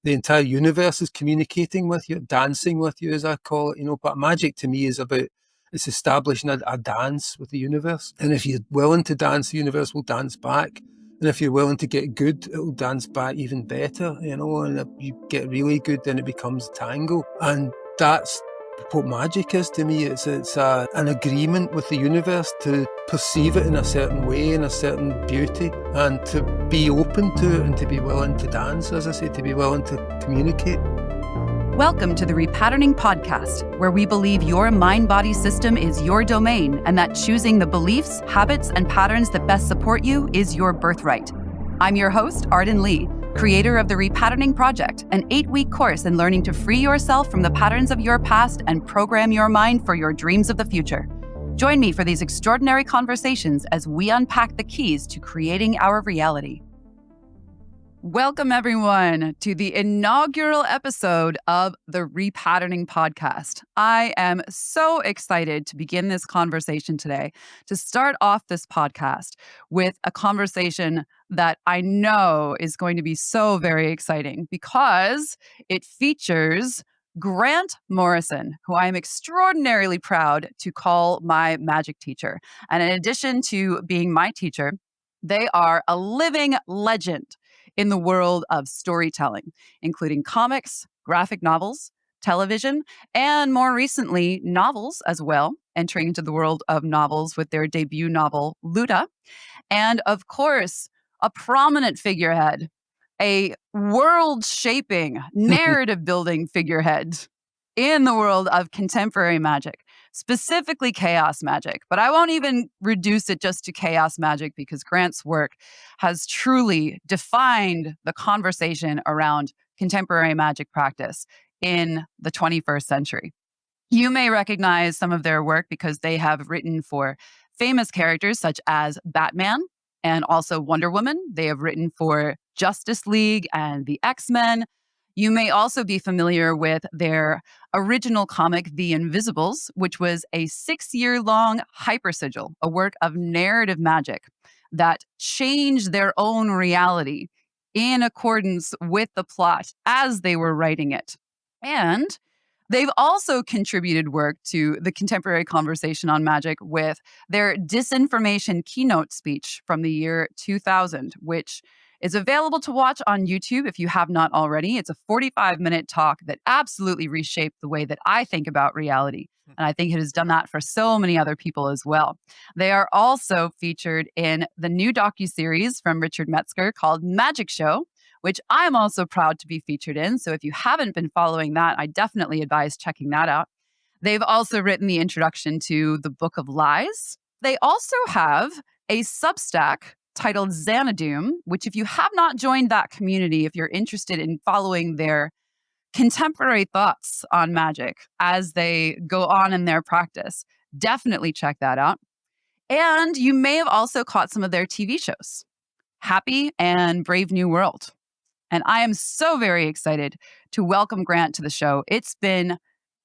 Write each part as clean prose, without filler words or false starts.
the entire universe is communicating with you, dancing with you, as I call it, But magic to me is about, it's establishing a dance with the universe. And if you're willing to dance, the universe will dance back. And if you're willing to get good, it'll dance back even better, And if you get really good, then it becomes tango. And that's what magic is to me. It's an agreement with the universe to perceive it in a certain way, in a certain beauty, and to be open to it and to be willing to dance, as I say, to be willing to communicate. Welcome to the Repatterning Podcast, where we believe your mind-body system is your domain and that choosing the beliefs, habits, and patterns that best support you is your birthright. I'm your host, Arden Lee, creator of the Repatterning Project, an 8-week course in learning to free yourself from the patterns of your past and program your mind for your dreams of the future. Join me for these extraordinary conversations as we unpack the keys to creating our reality. Welcome, everyone, to the inaugural episode of the Repatterning Podcast. I am so excited to begin this conversation today, to start off this podcast with a conversation that I know is going to be so very exciting because it features Grant Morrison, who I am extraordinarily proud to call my Magick teacher. And in addition to being my teacher, they are a living legend in the world of storytelling, including comics, graphic novels, television, and more recently, novels as well, entering into the world of novels with their debut novel, Luda. And of course, a prominent figurehead, a world-shaping, narrative-building figurehead in the world of contemporary magic, specifically chaos magic. But I won't even reduce it just to chaos magic because Grant's work has truly defined the conversation around contemporary magic practice in the 21st century. You may recognize some of their work because they have written for famous characters such as Batman and also Wonder Woman. They have written for Justice League and the X-Men. You may also be familiar with their original comic, The Invisibles, which was a 6-year-long hypersigil, a work of narrative magic that changed their own reality in accordance with the plot as they were writing it. And they've also contributed work to the contemporary conversation on magic with their disinformation keynote speech from the year 2000, which is available to watch on YouTube if you have not already. It's a 45-minute talk that absolutely reshaped the way that I think about reality. And I think it has done that for so many other people as well. They are also featured in the new docuseries from Richard Metzger called Magic Show, which I'm also proud to be featured in. So if you haven't been following that, I definitely advise checking that out. They've also written the introduction to the Book of Lies. They also have a Substack titled Xanadu, which if you have not joined that community, if you're interested in following their contemporary thoughts on magic as they go on in their practice, definitely check that out. And you may have also caught some of their TV shows, Happy and Brave New World. And I am so very excited to welcome Grant to the show. It's been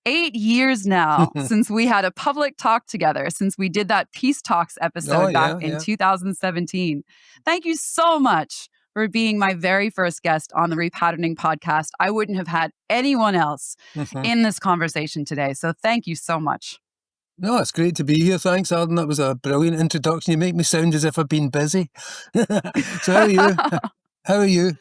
8 years now since we had a public talk together, since we did that Peace Talks episode back in 2017. Thank you so much for being my very first guest on the Repatterning Podcast. I wouldn't have had anyone else in this conversation today. So thank you so much. No, it's great to be here. Thanks, Arden. That was a brilliant introduction. You make me sound as if I've been busy. So how are you? How are you?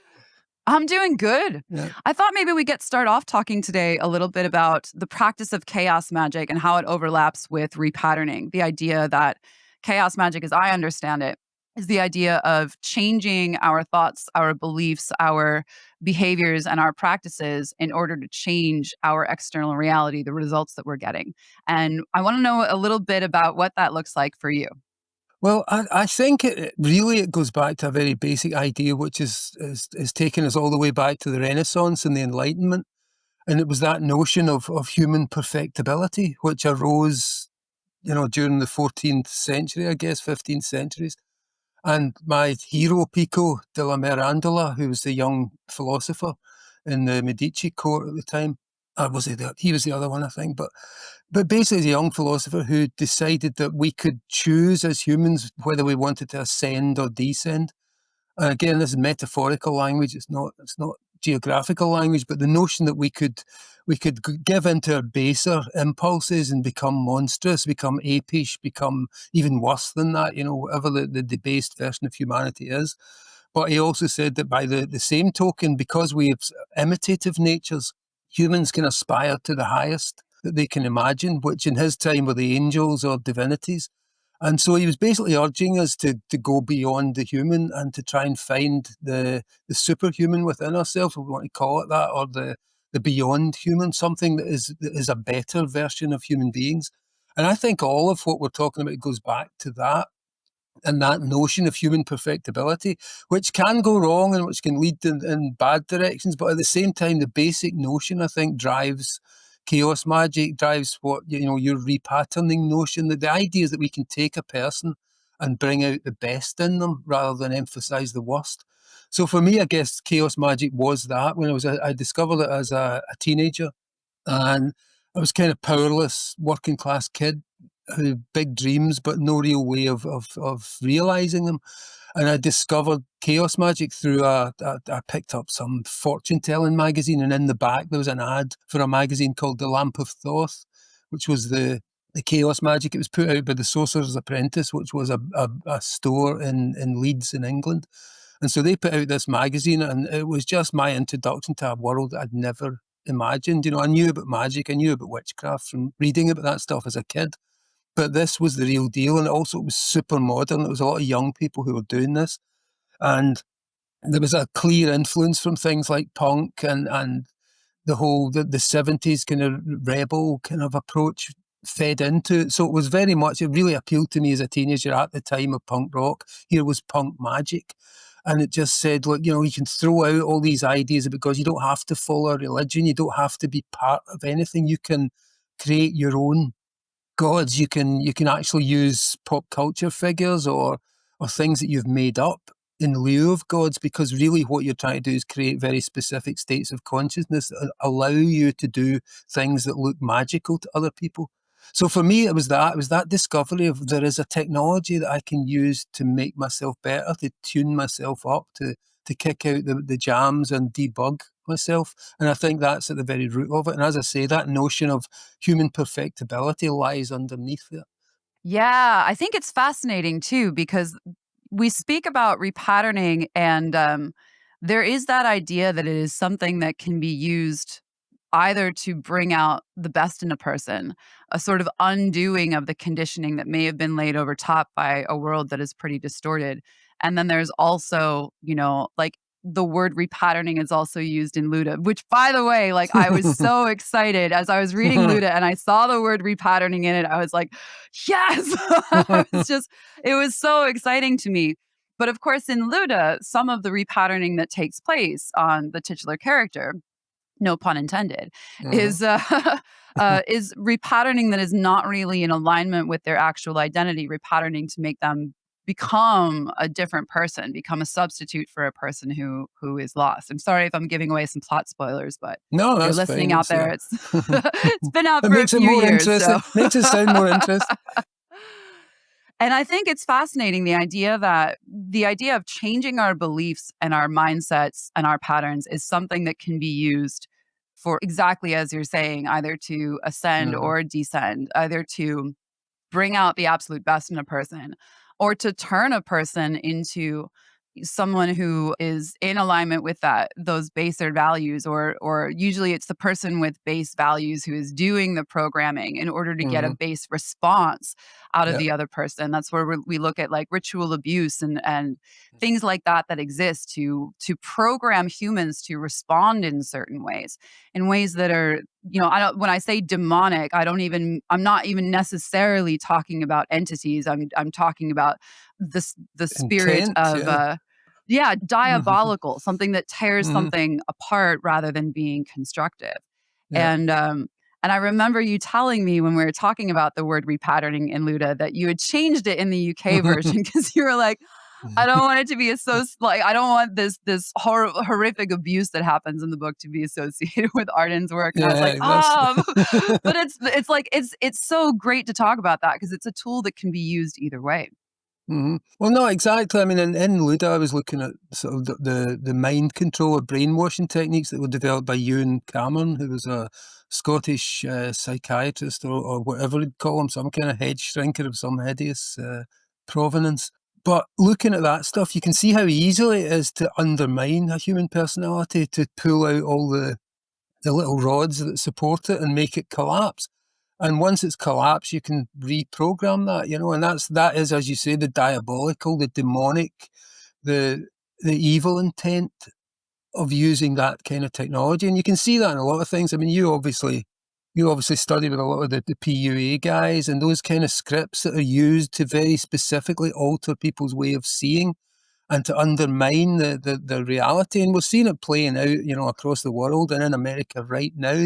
I'm doing good. Yeah. I thought maybe we start off talking today a little bit about the practice of chaos magic and how it overlaps with repatterning. The idea that chaos magic, as I understand it, is the idea of changing our thoughts, our beliefs, our behaviors, and our practices in order to change our external reality, the results that we're getting. And I want to know a little bit about what that looks like for you. Well, I think it goes back to a very basic idea, which is taken us all the way back to the Renaissance and the Enlightenment. And it was that notion of human perfectibility, which arose, during the 14th century, I guess, 15th centuries. And my hero, Pico della Mirandola, who was the young philosopher in the Medici court at the time, or was he was the other one, I think, but basically a young philosopher who decided that we could choose as humans whether we wanted to ascend or descend. And again, this is metaphorical language. It's not geographical language, but the notion that we could give into our baser impulses and become monstrous, become apish, become even worse than that, whatever the debased version of humanity is. But he also said that by the same token, because we have imitative natures, humans can aspire to the highest that they can imagine, which in his time were the angels or divinities. And so he was basically urging us to go beyond the human and to try and find the superhuman within ourselves, if we want to call it that, or the beyond human, something that is a better version of human beings. And I think all of what we're talking about goes back to that, and that notion of human perfectibility, which can go wrong and which can lead in bad directions. But at the same time, the basic notion, I think, drives chaos magic, drives what, your repatterning notion. The idea is that we can take a person and bring out the best in them rather than emphasize the worst. So for me, I guess chaos magic was that. When I discovered it as a teenager, and I was kind of powerless working class kid who had big dreams but no real way of realizing them. And I discovered chaos magic through I picked up some fortune telling magazine, and in the back there was an ad for a magazine called The Lamp of Thoth, which was the chaos magic. It was put out by the Sorcerer's Apprentice, which was a store in Leeds in England. And so they put out this magazine, and it was just my introduction to a world that I'd never imagined. I knew about magic, I knew about witchcraft from reading about that stuff as a kid. But this was the real deal, and also it was super modern. It was a lot of young people who were doing this, and there was a clear influence from things like punk and the whole the 70s kind of rebel kind of approach fed into it. So it was very much, it really appealed to me as a teenager at the time of punk rock. Here was punk magic. And it just said, look, you can throw out all these ideas because you don't have to follow a religion. You don't have to be part of anything. You can create your own gods. You can actually use pop culture figures or things that you've made up in lieu of gods, because really what you're trying to do is create very specific states of consciousness that allow you to do things that look magical to other people. So for me, it was that discovery of there is a technology that I can use to make myself better, to tune myself up, to kick out the jams and debug myself. And I think that's at the very root of it. And as I say, that notion of human perfectibility lies underneath it. Yeah, I think it's fascinating too, because we speak about repatterning, and there is that idea that it is something that can be used either to bring out the best in a person, a sort of undoing of the conditioning that may have been laid over top by a world that is pretty distorted. And then there's also, like the word repatterning is also used in Luda, which, by the way, like I was so excited as I was reading Luda and I saw the word repatterning in it. I was like, yes, it was so exciting to me. But of course, in Luda, some of the repatterning that takes place on the titular character, no pun intended, is repatterning that is not really in alignment with their actual identity, repatterning to make them become a different person, become a substitute for a person who is lost. I'm sorry if I'm giving away some plot spoilers, but no, if you're that's listening fine. out there, it's it's been out for a few It more years. interesting. So. Makes it sound more interesting. And I think it's fascinating, the idea of changing our beliefs and our mindsets and our patterns is something that can be used for exactly as you're saying, either to ascend or descend, either to bring out the absolute best in a person or to turn a person into someone who is in alignment with those baser values, or usually it's the person with base values who is doing the programming in order to get a base response out of the other person. That's where we look at like ritual abuse and things like that exist to program humans to respond in certain ways, in ways that are, when I say demonic, I'm not even necessarily talking about entities. I'm talking about the spirit of diabolical, something that tears something apart rather than being constructive. And I remember you telling me when we were talking about the word repatterning in Luda that you had changed it in the UK version because you were like, I don't want it to be I don't want this horrific abuse that happens in the book to be associated with Arden's work. And I was like, but it's so great to talk about that because it's a tool that can be used either way. Well, no, exactly. I mean, in Luda, I was looking at sort of the mind control or brainwashing techniques that were developed by Ewan Cameron, who was a Scottish psychiatrist or whatever you'd call him, some kind of head shrinker of some hideous provenance. But looking at that stuff, you can see how easily it is to undermine a human personality, to pull out all the little rods that support it and make it collapse. And once it's collapsed, you can reprogram that, and that is, as you say, the diabolical, the demonic, the evil intent of using that kind of technology. And you can see that in a lot of things. I mean, you obviously study with a lot of the PUA guys, and those kind of scripts that are used to very specifically alter people's way of seeing and to undermine the reality. And we're seeing it playing out, across the world and in America right now.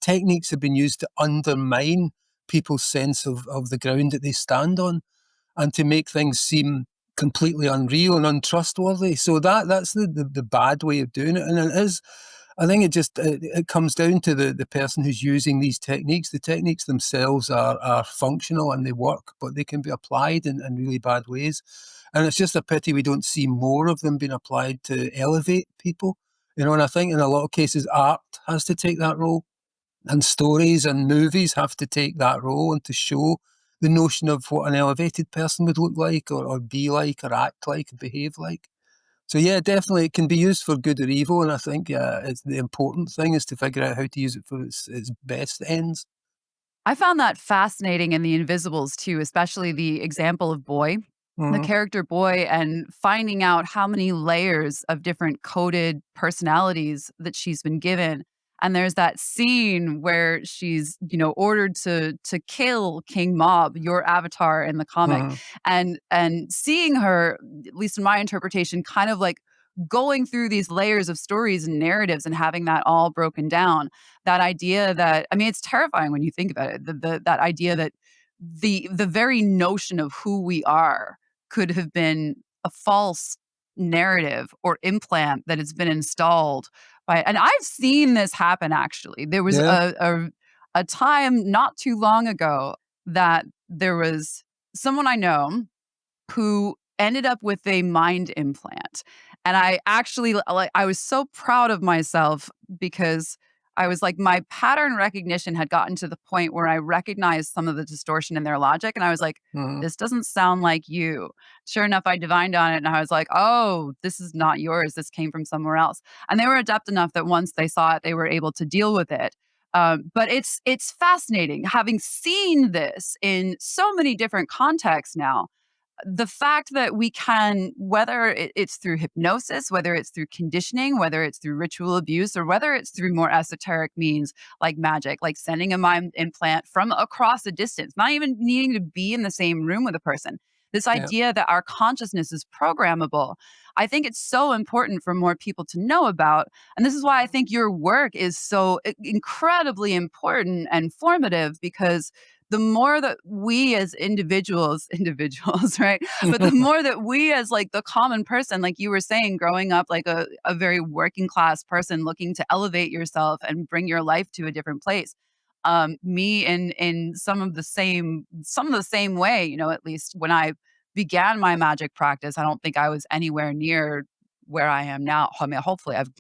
Techniques have been used to undermine people's sense of the ground that they stand on and to make things seem completely unreal and untrustworthy. So that's the bad way of doing it. And it is, I think it comes down to the person who's using these techniques. The techniques themselves are functional and they work, but they can be applied in really bad ways. And it's just a pity we don't see more of them being applied to elevate people. And I think in a lot of cases, art has to take that role, and stories and movies have to take that role and to show the notion of what an elevated person would look like or be like or act like or behave like. So yeah, definitely it can be used for good or evil, and I think it's the important thing is to figure out how to use it for its best ends. I found that fascinating in The Invisibles too, especially the example of Boy, the Mm-hmm. character Boy, and finding out how many layers of different coded personalities that she's been given. And there's that scene where she's, ordered to kill King Mob, your avatar in the comic. Mm-hmm. And seeing her, at least in my interpretation, kind of like going through these layers of stories and narratives and having that all broken down. That idea that, I mean, it's terrifying when you think about it. That idea that the very notion of who we are could have been a false narrative or implant that has been installed by, and I've seen this happen actually. There was Yeah. a time not too long ago that there was someone I know who ended up with a mind implant. And I actually, like, I was so proud of myself because I was like, my pattern recognition had gotten to the point where I recognized some of the distortion in their logic. And I was like, Mm-hmm. this doesn't sound like you. Sure enough, I divined on it and I was like, oh, this is not yours. This came from somewhere else. And they were adept enough that once they saw it, they were able to deal with it. But it's fascinating having seen this in so many different contexts now, the fact that we can, whether it's through hypnosis, whether it's through conditioning, whether it's through ritual abuse, or whether it's through more esoteric means like magic, like sending a mind implant from across a distance, not even needing to be in the same room with a person. This Yeah. idea that our consciousness is programmable, I think it's so important for more people to know about. And this is why I think your work is so incredibly important and formative, because the more that we as individuals, right? But the more that we as like the common person, like you were saying, growing up like a very working class person looking to elevate yourself and bring your life to a different place. Me in some of the same way, at least when I began my magic practice, I don't think I was anywhere near where I am now. I mean, hopefully I've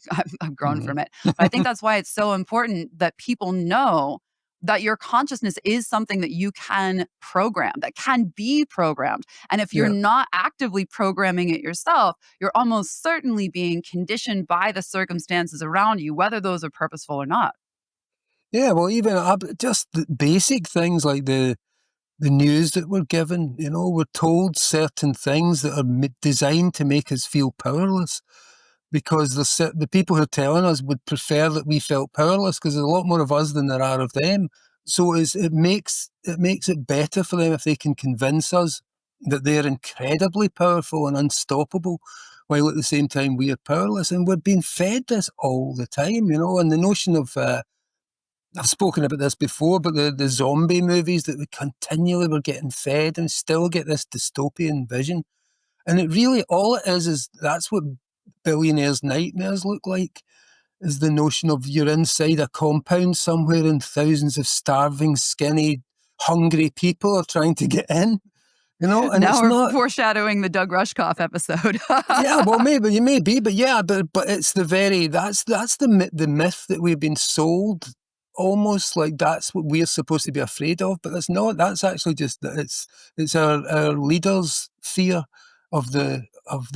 grown Mm-hmm. from it. But I think that's why it's so important that people know that your consciousness is something that you can program, that can be programmed. And if you're Yeah. not actively programming it yourself, you're almost certainly being conditioned by the circumstances around you, whether those are purposeful or not. Yeah. Well, even just the basic things like the news that we're given, we're told certain things that are designed to make us feel powerless, because the people who are telling us would prefer that we felt powerless because there's a lot more of us than there are of them. So it makes it better for them if they can convince us that they're incredibly powerful and unstoppable, while at the same time we are powerless. And we're being fed this all the time. And the notion of I've spoken about this before, but the zombie movies that we continually were getting fed and still get this dystopian vision. And it really, all it is that's what billionaires' nightmares look like, is the notion of you're inside a compound somewhere and thousands of starving, skinny, hungry people are trying to get in. And Now it's we're not. foreshadowing the Doug Rushkoff episode. Yeah, well, maybe you may be, but yeah, but it's that's the myth that we've been sold, almost like that's what we're supposed to be afraid of, but that's not. That's actually just that it's our leaders' fear of the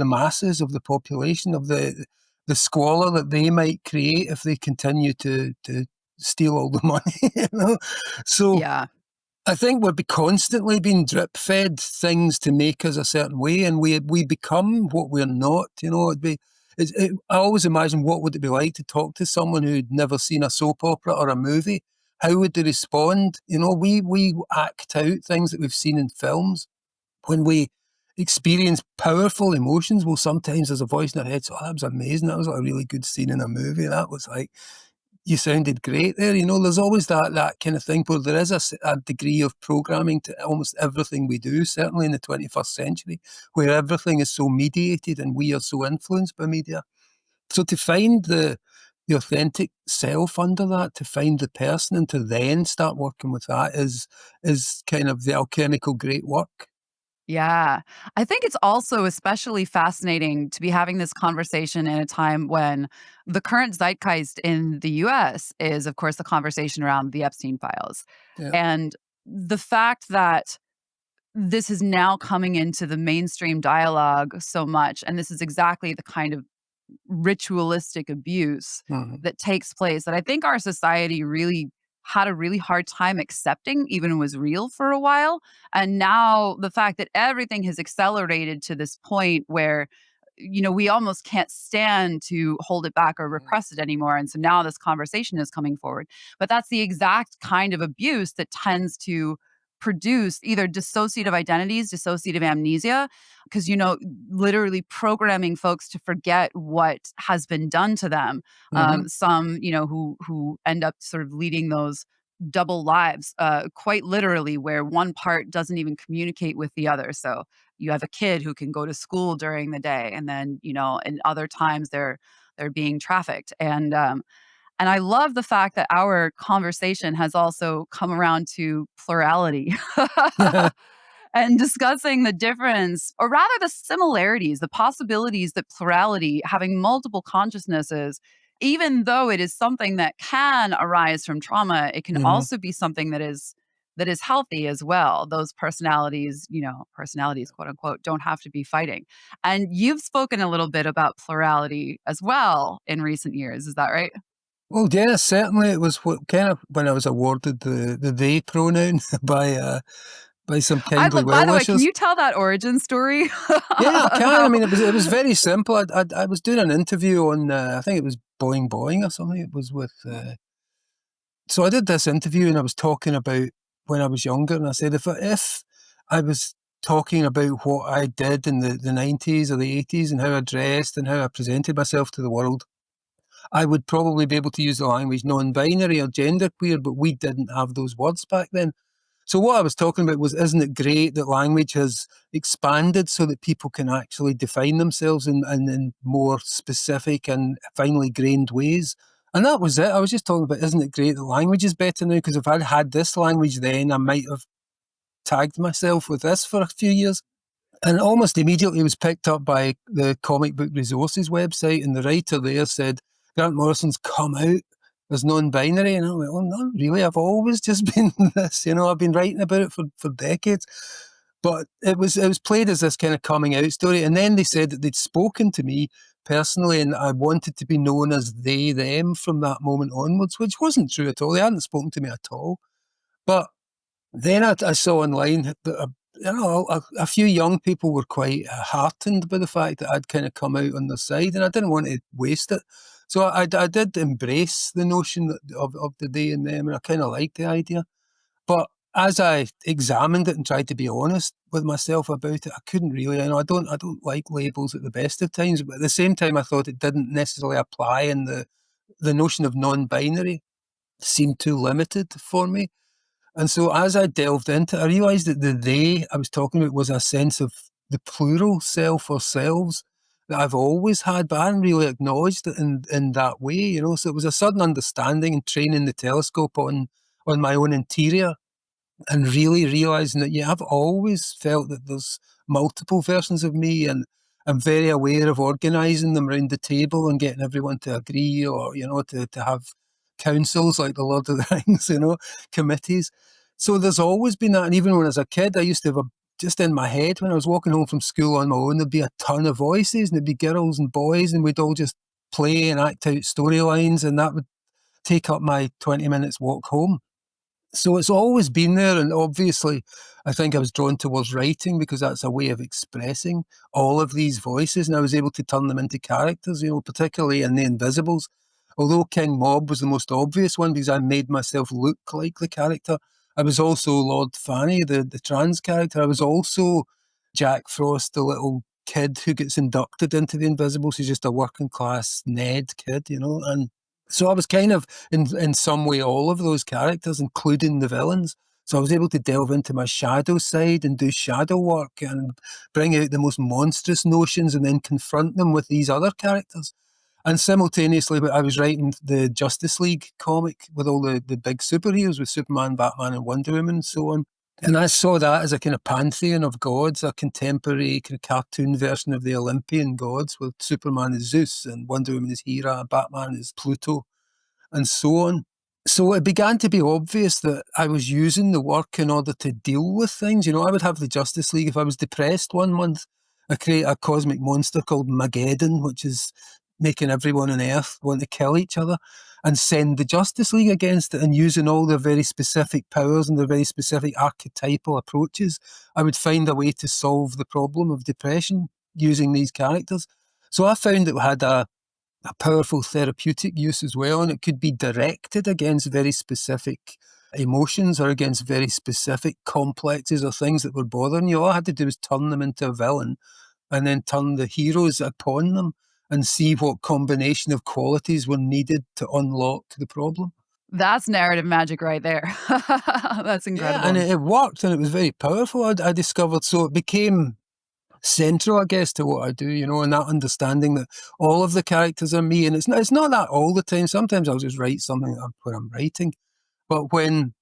masses, of the population, of the squalor that they might create if they continue to steal all the money. So Yeah. I think we're constantly being drip fed things to make us a certain way, and we become what we're not. I always imagine what would it be like to talk to someone who'd never seen a soap opera or a movie. How would they respond? We act out things that we've seen in films. When we experience powerful emotions, well, sometimes there's a voice in our head. So, oh, that was amazing. That was like a really good scene in a movie. That was like, you sounded great there. There's always that kind of thing where there is a degree of programming to almost everything we do, certainly in the 21st century, where everything is so mediated and we are so influenced by media. So to find the authentic self under that, to find the person and to then start working with that is kind of the alchemical great work. Yeah. I think it's also especially fascinating to be having this conversation in a time when the current zeitgeist in the US is, of course, the conversation around the Epstein files. Yeah. And the fact that this is now coming into the mainstream dialogue so much, and this is exactly the kind of ritualistic abuse Mhm. that takes place that I think our society really had a really hard time accepting, even was real for a while. And now the fact that everything has accelerated to this point where, we almost can't stand to hold it back or repress it anymore. And so now this conversation is coming forward. But that's the exact kind of abuse that tends to produce either dissociative identities, dissociative amnesia, because literally programming folks to forget what has been done to them. Mhm. Some who end up sort of leading those double lives, quite literally, where one part doesn't even communicate with the other. So you have a kid who can go to school during the day, and then in other times they're being trafficked. And I love the fact that our conversation has also come around to plurality and discussing the difference, or rather the similarities, the possibilities that plurality, having multiple consciousnesses, even though it is something that can arise from trauma, it can Mhm. also be something that is healthy as well. Those personalities, quote unquote, don't have to be fighting. And you've spoken a little bit about plurality as well in recent years. Is that right? Well, yeah, certainly it was kind of when I was awarded the they pronoun by some kindly By the way, can well-wishers. you tell that origin story? Yeah, I can. I How mean, it was very simple. I was doing an interview on I think it was Boing Boing or something. It was with so I did this interview and I was talking about when I was younger, and I said if I was talking about what I did in the 90s or the 80s and how I dressed and how I presented myself to the world, I would probably be able to use the language non-binary or genderqueer, but we didn't have those words back then. So what I was talking about was, isn't it great that language has expanded so that people can actually define themselves in more specific and finely grained ways? And that was it. I was just talking about, isn't it great that language is better now? Because if I'd had this language then, I might have tagged myself with this for a few years. And almost immediately it was picked up by the Comic Book Resources website, and the writer there said, Grant Morrison's come out as non-binary. And I went, oh, not really. I've always just been this. I've been writing about it for decades. But it was played as this kind of coming out story. And then they said that they'd spoken to me personally and I wanted to be known as they, them from that moment onwards, which wasn't true at all. They hadn't spoken to me at all. But then I saw online that a few young people were quite heartened by the fact that I'd kind of come out on their side, and I didn't want to waste it. So I did embrace the notion of the they and them, and I kind of liked the idea. But as I examined it and tried to be honest with myself about it, I couldn't really. I don't like labels at the best of times, but at the same time, I thought it didn't necessarily apply, and the notion of non-binary seemed too limited for me. And so as I delved into it, I realised that the they I was talking about was a sense of the plural self or selves that I've always had, but I hadn't really acknowledged it in that way. So it was a sudden understanding and training the telescope on my own interior and really realizing that, yeah, I've always felt that there's multiple versions of me, and I'm very aware of organizing them around the table and getting everyone to agree, or, to have councils like the Lord of the Rings, committees. So there's always been that. And even when I was a kid, I used to have just in my head, when I was walking home from school on my own, there'd be a ton of voices, and there'd be girls and boys, and we'd all just play and act out storylines, and that would take up my 20 minutes walk home. So it's always been there, and obviously I think I was drawn towards writing because that's a way of expressing all of these voices, and I was able to turn them into characters, particularly in The Invisibles. Although King Mob was the most obvious one because I made myself look like the character, I was also Lord Fanny, the trans character. I was also Jack Frost, the little kid who gets inducted into The Invisibles. He's just a working class Ned kid, and so I was kind of, in some way, all of those characters, including the villains. So I was able to delve into my shadow side and do shadow work and bring out the most monstrous notions and then confront them with these other characters. And simultaneously, I was writing the Justice League comic with all the big superheroes, with Superman, Batman, and Wonder Woman, and so on. And I saw that as a kind of pantheon of gods, a contemporary kind of cartoon version of the Olympian gods, with Superman as Zeus and Wonder Woman as Hera, Batman as Pluto, and so on. So it began to be obvious that I was using the work in order to deal with things. I would have the Justice League. If I was depressed one month, I create a cosmic monster called Mageddon, which is making everyone on Earth want to kill each other, and send the Justice League against it. And using all their very specific powers and their very specific archetypal approaches, I would find a way to solve the problem of depression using these characters. So I found it had a powerful therapeutic use as well, and it could be directed against very specific emotions or against very specific complexes or things that were bothering you. All I had to do was turn them into a villain and then turn the heroes upon them and see what combination of qualities were needed to unlock the problem. That's narrative magic right there. That's Yeah, and incredible. it worked, and it was very powerful, I discovered. So it became central, I guess, to what I do, and that understanding that all of the characters are me. And it's not that all the time. Sometimes I'll just write something when I'm writing, but when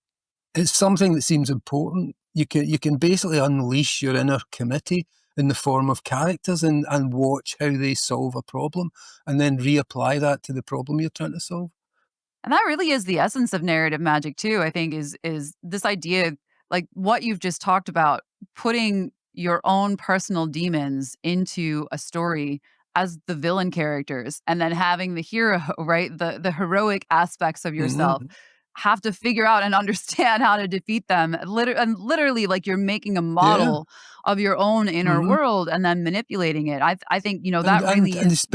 it's something that seems important, you can basically unleash your inner committee in the form of characters, and watch how they solve a problem, and then reapply that to the problem you're trying to solve. And that really is the essence of narrative magic too, I think is this idea, like what you've just talked about, putting your own personal demons into a story as the villain characters and then having the hero, right? The heroic aspects of yourself Hmm. have to figure out and understand how to defeat them. And literally like you're making a Yeah. model of your own inner Hmm. world and then manipulating it. I think, And that and really and is.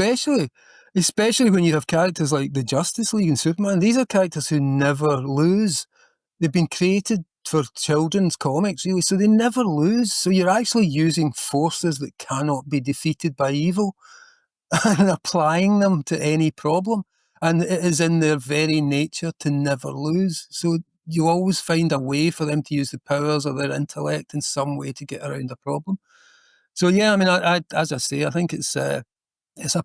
especially when you have characters like the Justice League and Superman, these are characters who never lose. They've been created for children's comics, really, so they never lose. So you're actually using forces that cannot be defeated by evil and applying them to any problem. And it is in their very nature to never lose. So you always find a way for them to use the powers of their intellect in some way to get around a problem. So yeah, I mean, as I say, I think it's a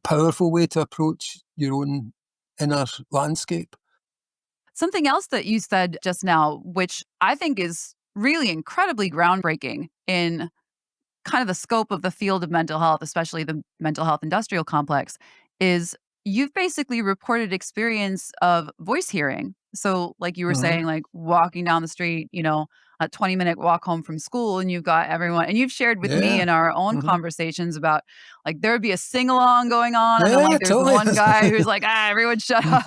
powerful way to approach your own inner landscape. Something else that you said just now, which I think is really incredibly groundbreaking in kind of the scope of the field of mental health, especially the mental health industrial complex, is you've basically reported experience of voice hearing. So, like you were Hmm. saying, like walking down the street, a 20-minute walk home from school, and you've got everyone, and you've shared with me Yeah. in our own Hmm. conversations about like there would be a sing along going on, and then Yeah, like there's the totally. one guy who's like, everyone shut up.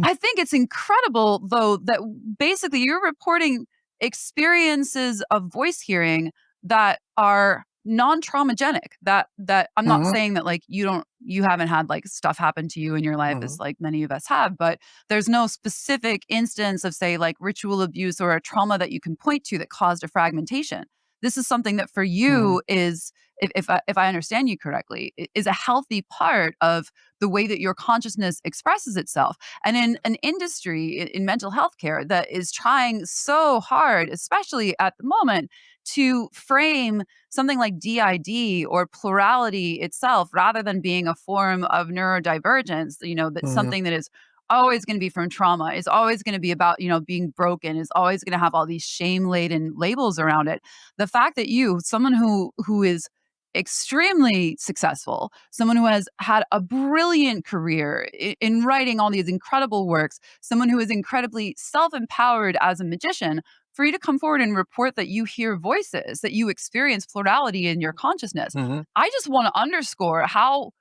I think it's incredible, though, that basically you're reporting experiences of voice hearing that are non-traumagenic. That I'm not Hmm. saying that like you haven't had like stuff happen to you in your life Hmm. as like many of us have, but there's no specific instance of say like ritual abuse or a trauma that you can point to that caused a fragmentation. This is something that for Hmm. you is if I understand you correctly, is a healthy part of the way that your consciousness expresses itself. And in an industry in mental health care that is trying so hard, especially at the moment, to frame something like DID or plurality itself rather than being a form of neurodivergence, that's Hmm. something that is always going to be from trauma. It's always going to be about, being broken. It's always going to have all these shame-laden labels around it. The fact that someone who is extremely successful, someone who has had a brilliant career in writing all these incredible works, someone who is incredibly self-empowered as a magician, for you to come forward and report that you hear voices, that you experience plurality in your consciousness. Hmm. I just want to underscore how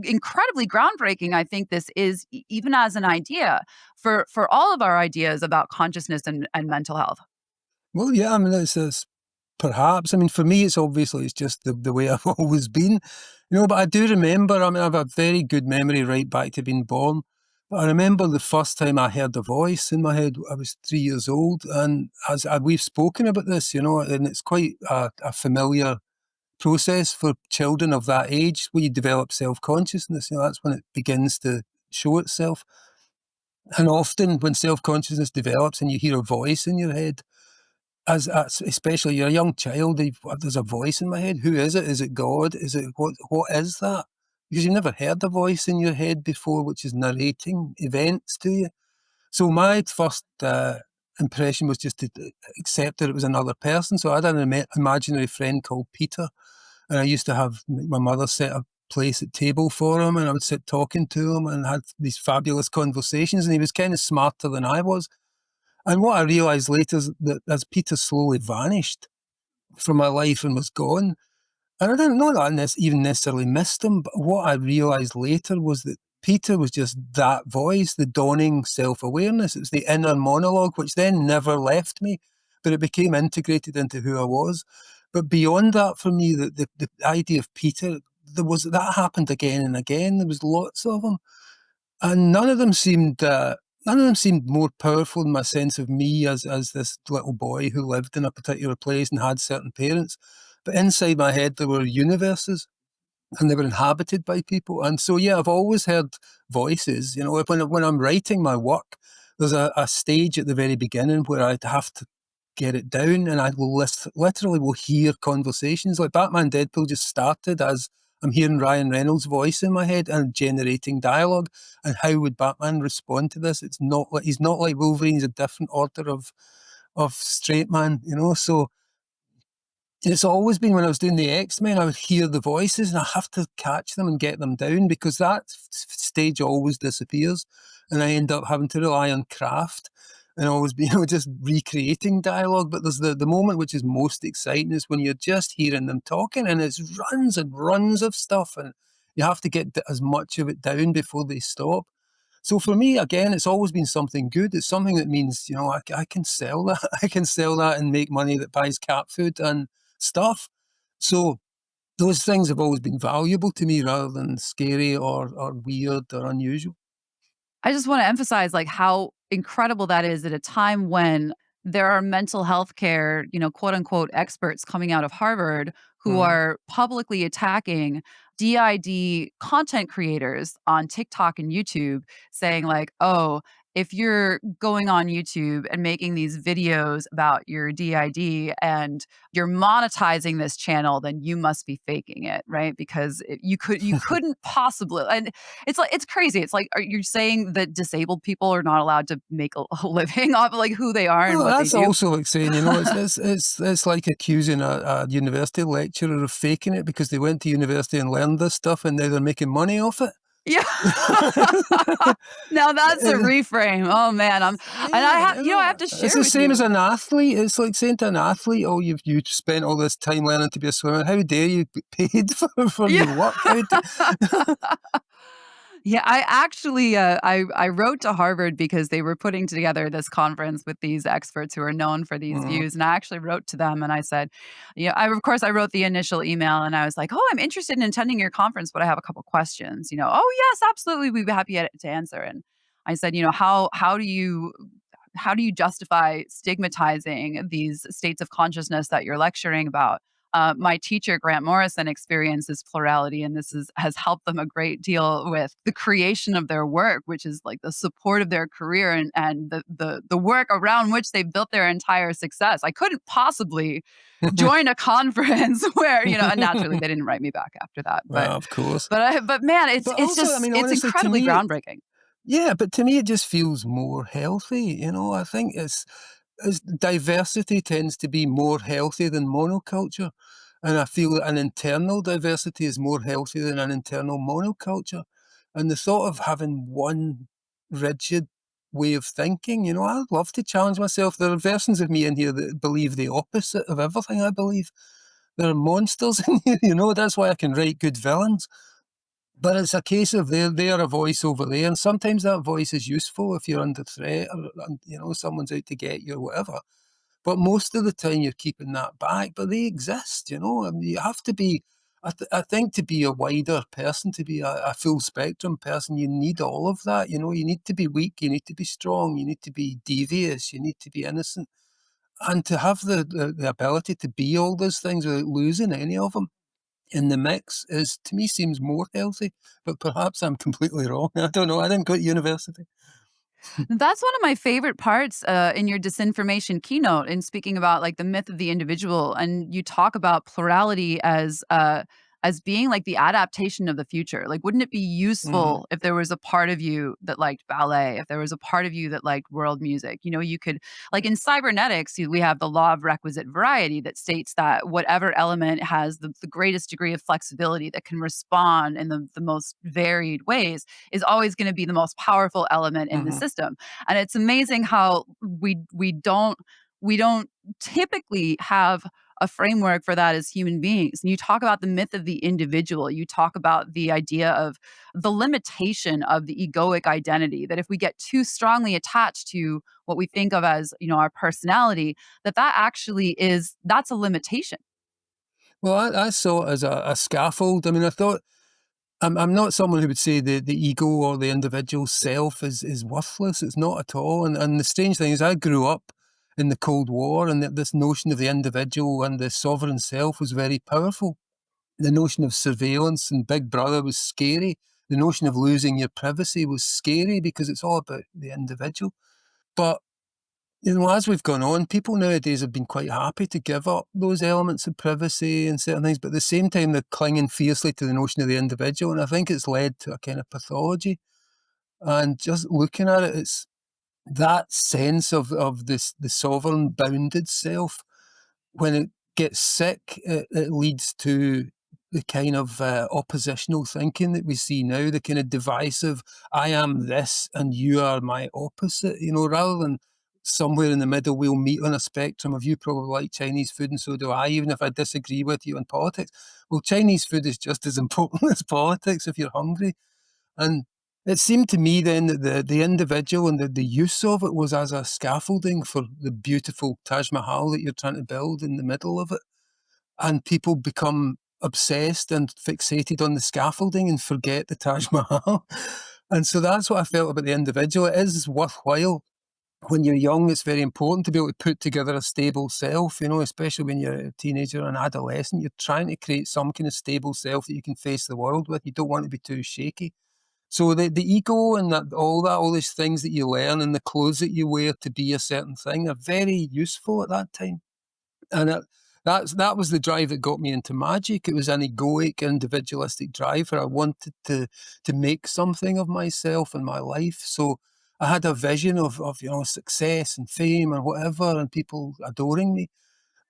incredibly groundbreaking I think this is, even as an idea for all of our ideas about consciousness and mental health. Well, yeah, I mean, it's perhaps. I mean, for me, it's just the way I've always been, but I do remember, I mean, I have a very good memory right back to being born. But I remember the first time I heard a voice in my head, I was 3 years old. And we've spoken about this, and it's quite a familiar process for children of that age where you develop self-consciousness. That's when it begins to show itself. And often when self-consciousness develops and you hear a voice in your head, as especially you're a young child, there's a voice in my head. Who is it? Is it God? Is it what is that? Because you've never heard a voice in your head before, which is narrating events to you. So my first impression was just to accept that it was another person. So I had an imaginary friend called Peter, and I used to have my mother set a place at table for him, and I would sit talking to him and had these fabulous conversations, and he was kind of smarter than I was. And what I realised later is that as Peter slowly vanished from my life and was gone, and I didn't know that I even necessarily missed him, but what I realised later was that Peter was just that voice, the dawning self-awareness. It was the inner monologue, which then never left me, but it became integrated into who I was. But beyond that, for me, the idea of Peter, that happened again and again. There was lots of them. And none of them seemed more powerful in my sense of me as this little boy who lived in a particular place and had certain parents. But inside my head, there were universes and they were inhabited by people. And so, yeah, I've always heard voices. When I'm writing my work, there's a stage at the very beginning where I'd have to get it down, and I will literally will hear conversations. Like Batman Deadpool just started as I'm hearing Ryan Reynolds' voice in my head and generating dialogue. And how would Batman respond to this? He's not like Wolverine. He's a different order of straight man, So it's always been when I was doing the X-Men, I would hear the voices and I have to catch them and get them down because that stage always disappears, and I end up having to rely on craft and always be just recreating dialogue. But there's the moment which is most exciting is when you're just hearing them talking, and it's runs and runs of stuff, and you have to get as much of it down before they stop. So for me, again, it's always been something good. It's something that means, I can sell that. I can sell that and make money that buys cat food and stuff. So those things have always been valuable to me rather than scary or weird or unusual. I just want to emphasize like how incredible that is at a time when there are mental health care, quote unquote experts coming out of Harvard who Mm. are publicly attacking DID content creators on TikTok and YouTube, saying like, "Oh, if you're going on YouTube and making these videos about your DID and you're monetizing this channel, then you must be faking it, right? Because you couldn't possibly." And it's like it's crazy. It's like, are you saying that disabled people are not allowed to make a living off of like who they are and Well, what they that's do? also like saying, it's like accusing a university lecturer of faking it because they went to university and learned this stuff and now they're making money off it. Yeah. Now that's a reframe. Oh man, and I Yeah, have I have to it's share the with same as you. an athlete. It's like saying to an athlete, "Oh, you spent all this time learning to be a swimmer. How dare you get paid for Yeah. your work?" Yeah, I actually I wrote to Harvard because they were putting together this conference with these experts who are known for these Mhm. views, and I actually wrote to them and I said, of course I wrote the initial email and I was like, "Oh, I'm interested in attending your conference, but I have a couple questions." "Oh, yes, absolutely, we'd be happy to answer." And I said, how do you justify stigmatizing these states of consciousness that you're lecturing about? My teacher, Grant Morrison, experiences plurality, and has helped them a great deal with the creation of their work, which is like the support of their career and the work around which they built their entire success. I couldn't possibly join a conference where, and naturally they didn't write me back after that. But Well, of course. but man, But it's also, I just mean, it's honestly, to incredibly me, groundbreaking. Yeah, but to me it just feels more healthy, I think it's diversity tends to be more healthy than monoculture, and I feel that an internal diversity is more healthy than an internal monoculture, and the thought of having one rigid way of thinking, I'd love to challenge myself. There are versions of me in here that believe the opposite of everything I believe. There are monsters in here, that's why I can write good villains. But it's a case of they're a voice over there, and sometimes that voice is useful if you're under threat or, someone's out to get you or whatever. But most of the time you're keeping that back, but they exist, I mean, you have to be I think to be a wider person, to be a full spectrum person, you need all of that, you need to be weak, you need to be strong, you need to be devious, you need to be innocent. And to have the ability to be all those things without losing any of them in the mix is, to me, seems more healthy, but perhaps I'm completely wrong. I don't know. I didn't go to university. That's one of my favorite parts in your disinformation keynote, in speaking about like the myth of the individual, and you talk about plurality as being like the adaptation of the future. Like, wouldn't it be Mhm, useful if there was a part of you that liked ballet, if there was a part of you that liked world music? You know, you could, like in cybernetics, we have the law of requisite variety that states that whatever element has the greatest degree of flexibility that can respond in the most varied ways is always going to be the most powerful element in the mhm. system. And it's amazing how we don't typically have a framework for that as human beings. And you talk about the myth of the individual. You talk about the idea of the limitation of the egoic identity, that if we get too strongly attached to what we think of as, our personality, that actually that's a limitation. Well, I saw it as a scaffold. I mean, I thought I'm not someone who would say the ego or the individual self is worthless. It's not at all. And the strange thing is, I grew up in the Cold War, and that this notion of the individual and the sovereign self was very powerful. The notion of surveillance and Big Brother was scary. The notion of losing your privacy was scary because it's all about the individual. But as we've gone on, people nowadays have been quite happy to give up those elements of privacy and certain things, but at the same time, they're clinging fiercely to the notion of the individual. And I think it's led to a kind of pathology. And just looking at it, it's that sense of the sovereign bounded self. When it gets sick, it leads to the kind of oppositional thinking that we see now, the kind of divisive, I am this and you are my opposite, rather than somewhere in the middle we'll meet on a spectrum of, you probably like Chinese food and so do I, even if I disagree with you on politics. Well, Chinese food is just as important as politics if you're hungry. And it seemed to me then that the individual and the use of it was as a scaffolding for the beautiful Taj Mahal that you're trying to build in the middle of it. And people become obsessed and fixated on the scaffolding and forget the Taj Mahal. And so that's what I felt about the individual. It is worthwhile. When you're young, it's very important to be able to put together a stable self, especially when you're a teenager or an adolescent. You're trying to create some kind of stable self that you can face the world with. You don't want to be too shaky. So the ego and all these things that you learn and the clothes that you wear to be a certain thing are very useful at that time. And that was the drive that got me into Magick. It was an egoic, individualistic drive where I wanted to make something of myself and my life. So I had a vision of success and fame and whatever, and people adoring me.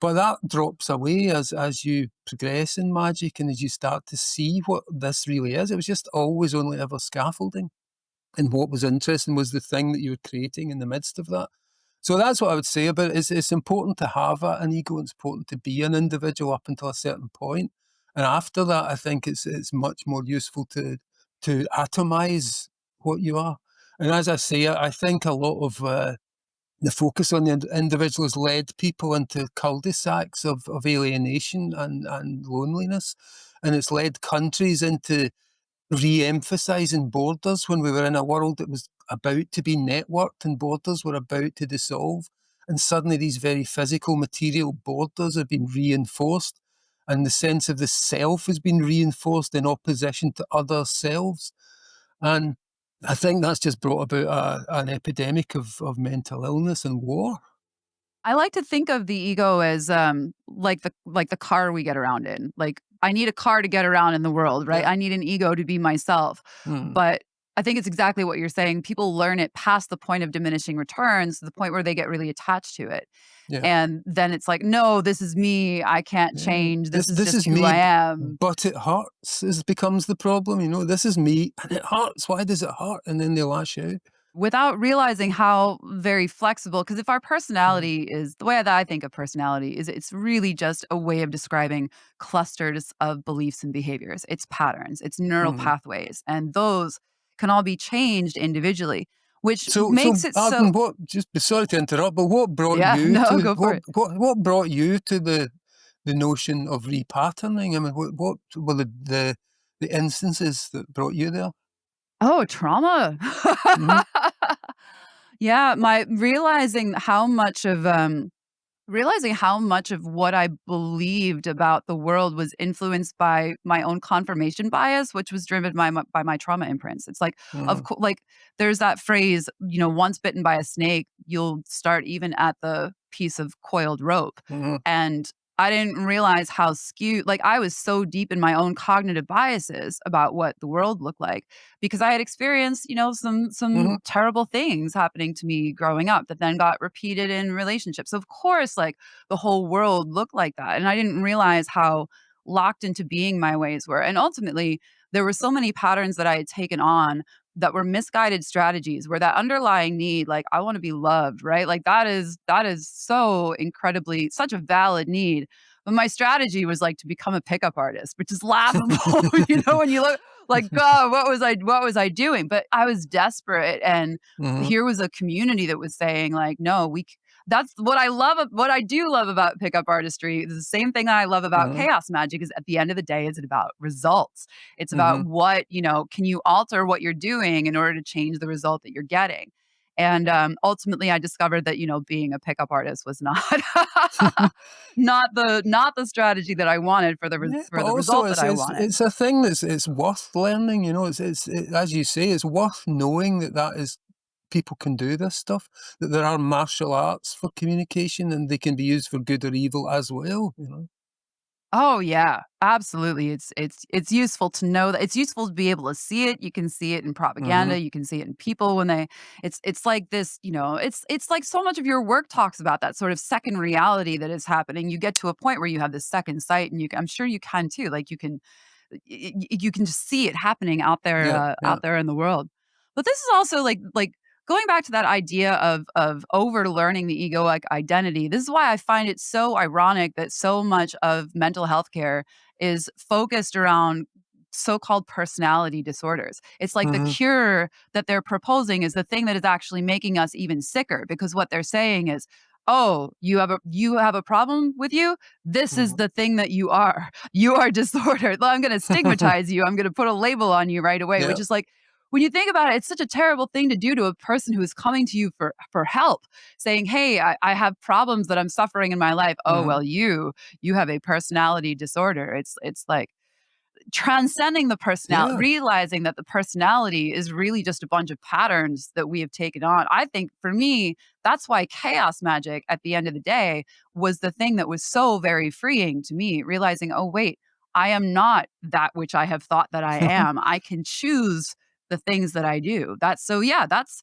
But that drops away as you progress in Magick and as you start to see what this really is. It was just always only ever scaffolding. And what was interesting was the thing that you were creating in the midst of that. So that's what I would say about it. It's important to have an ego. It's important to be an individual up until a certain point. And after that, I think it's much more useful to atomize what you are. And as I say, I think a lot of the focus on the individual has led people into cul-de-sacs of alienation and loneliness. And it's led countries into re-emphasising borders when we were in a world that was about to be networked and borders were about to dissolve. And suddenly these very physical, material borders have been reinforced. And the sense of the self has been reinforced in opposition to other selves. And I think that's just brought about an epidemic of mental illness and war. I like to think of the ego as like the car we get around in. Like, I need a car to get around in the world, right? Yeah. I need an ego to be myself. Hmm. But I think it's exactly what you're saying. People learn it past the point of diminishing returns, to the point where they get really attached to it. Yeah. And then it's like, no, this is me. I can't Yeah. change. This is This just is who me, I am. but it hurts. Is becomes the problem. This is me, and it hurts. Why does it hurt? And then they lash out. Without realizing how very flexible, because if our Mm, personality is the way that I think of personality is, it's really just a way of describing clusters of beliefs and behaviors. It's patterns, it's neural mhm. pathways, and those can all be changed individually, which So makes it so. Arden, what? Just sorry to interrupt, but what brought Yeah, you no, to go for it. what brought you to the notion of repatterning? I mean, what were the instances that brought you there? Oh, trauma. Hmm. Yeah, my realizing how much of what I believed about the world was influenced by my own confirmation bias, which was driven by my trauma imprints. It's like, Hmm. like there's that phrase, once bitten by a snake, you'll start even at the piece of coiled rope. Hmm. And I didn't realize how skewed, like I was so deep in my own cognitive biases about what the world looked like, because I had experienced, some Hmm. terrible things happening to me growing up that then got repeated in relationships. So of course, like the whole world looked like that. And I didn't realize how locked into being my ways were. And ultimately, there were so many patterns that I had taken on that were misguided strategies, where that underlying need, like I want to be loved, right? Like that is so incredibly such a valid need. But my strategy was like to become a pickup artist, which is laughable, when you look like, God, what was I doing? But I was desperate. And Hmm. here was a community that was saying, like, no, that's what I love. What I do love about pickup artistry is the same thing I love about Hmm. chaos magic. Is at the end of the day, is it about results? It's Hmm. about what, can you alter what you're doing in order to change the result that you're getting? And ultimately, I discovered that being a pickup artist was not not the strategy that I wanted for Yeah, for but the also result that I wanted. it's a thing it's worth learning. As you say, it's worth knowing that is people can do this stuff. That there are martial arts for communication, and they can be used for good or evil as well. Oh yeah, absolutely. It's useful to know that it's useful to be able to see it. You can see it in Hmm. propaganda, you can see it in people when they it's like this, it's like so much of your work talks about that sort of second reality that is happening. You get to a point where you have this second sight, and I'm sure you can too. Like you can just see it happening Yeah, yeah. out there in the world. But this is also like going back to that idea of over learning the egoic identity. This is why I find it so ironic that so much of mental health care is focused around so-called personality disorders. It's like the Hmm. cure that they're proposing is the thing that is actually making us even sicker, because what they're saying is, "Oh, you have a problem with you? This is Hmm. the thing that you are. You are disordered. Well, I'm going to stigmatize you. I'm going to put a label on you right away," Yeah. which is like, when you think about it, it's such a terrible thing to do to a person who is coming to you for help, saying, "Hey, I have problems that I'm suffering in my life." Oh, Hmm. well, you have a personality disorder. It's like transcending the personality, Yeah. realizing that the personality is really just a bunch of patterns that we have taken on. I think for me, that's why chaos magic at the end of the day was the thing that was so very freeing to me, realizing, oh, wait, I am not that which I have thought that I am. I can choose the things that I do. Yeah, that's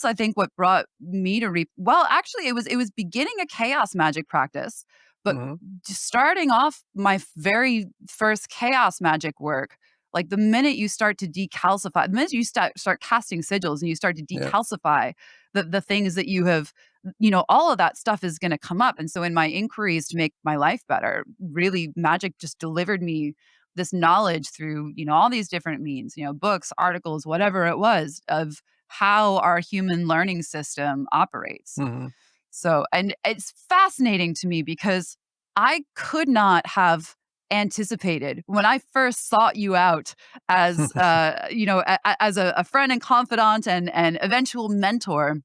I think what brought me to well, actually it was beginning a chaos magic practice, but Hmm. starting off my very first chaos magic work, like the minute you start to decalcify, the minute you start casting sigils and you start to Yeah. decalcify the things that you have, all of that stuff is going to come up. And so in my inquiries to make my life better, really magic just delivered me this knowledge through, all these different means, books, articles, whatever it was, of how our human learning system operates. Hmm. So, and it's fascinating to me because I could not have anticipated when I first sought you out as, as a friend and confidant and eventual mentor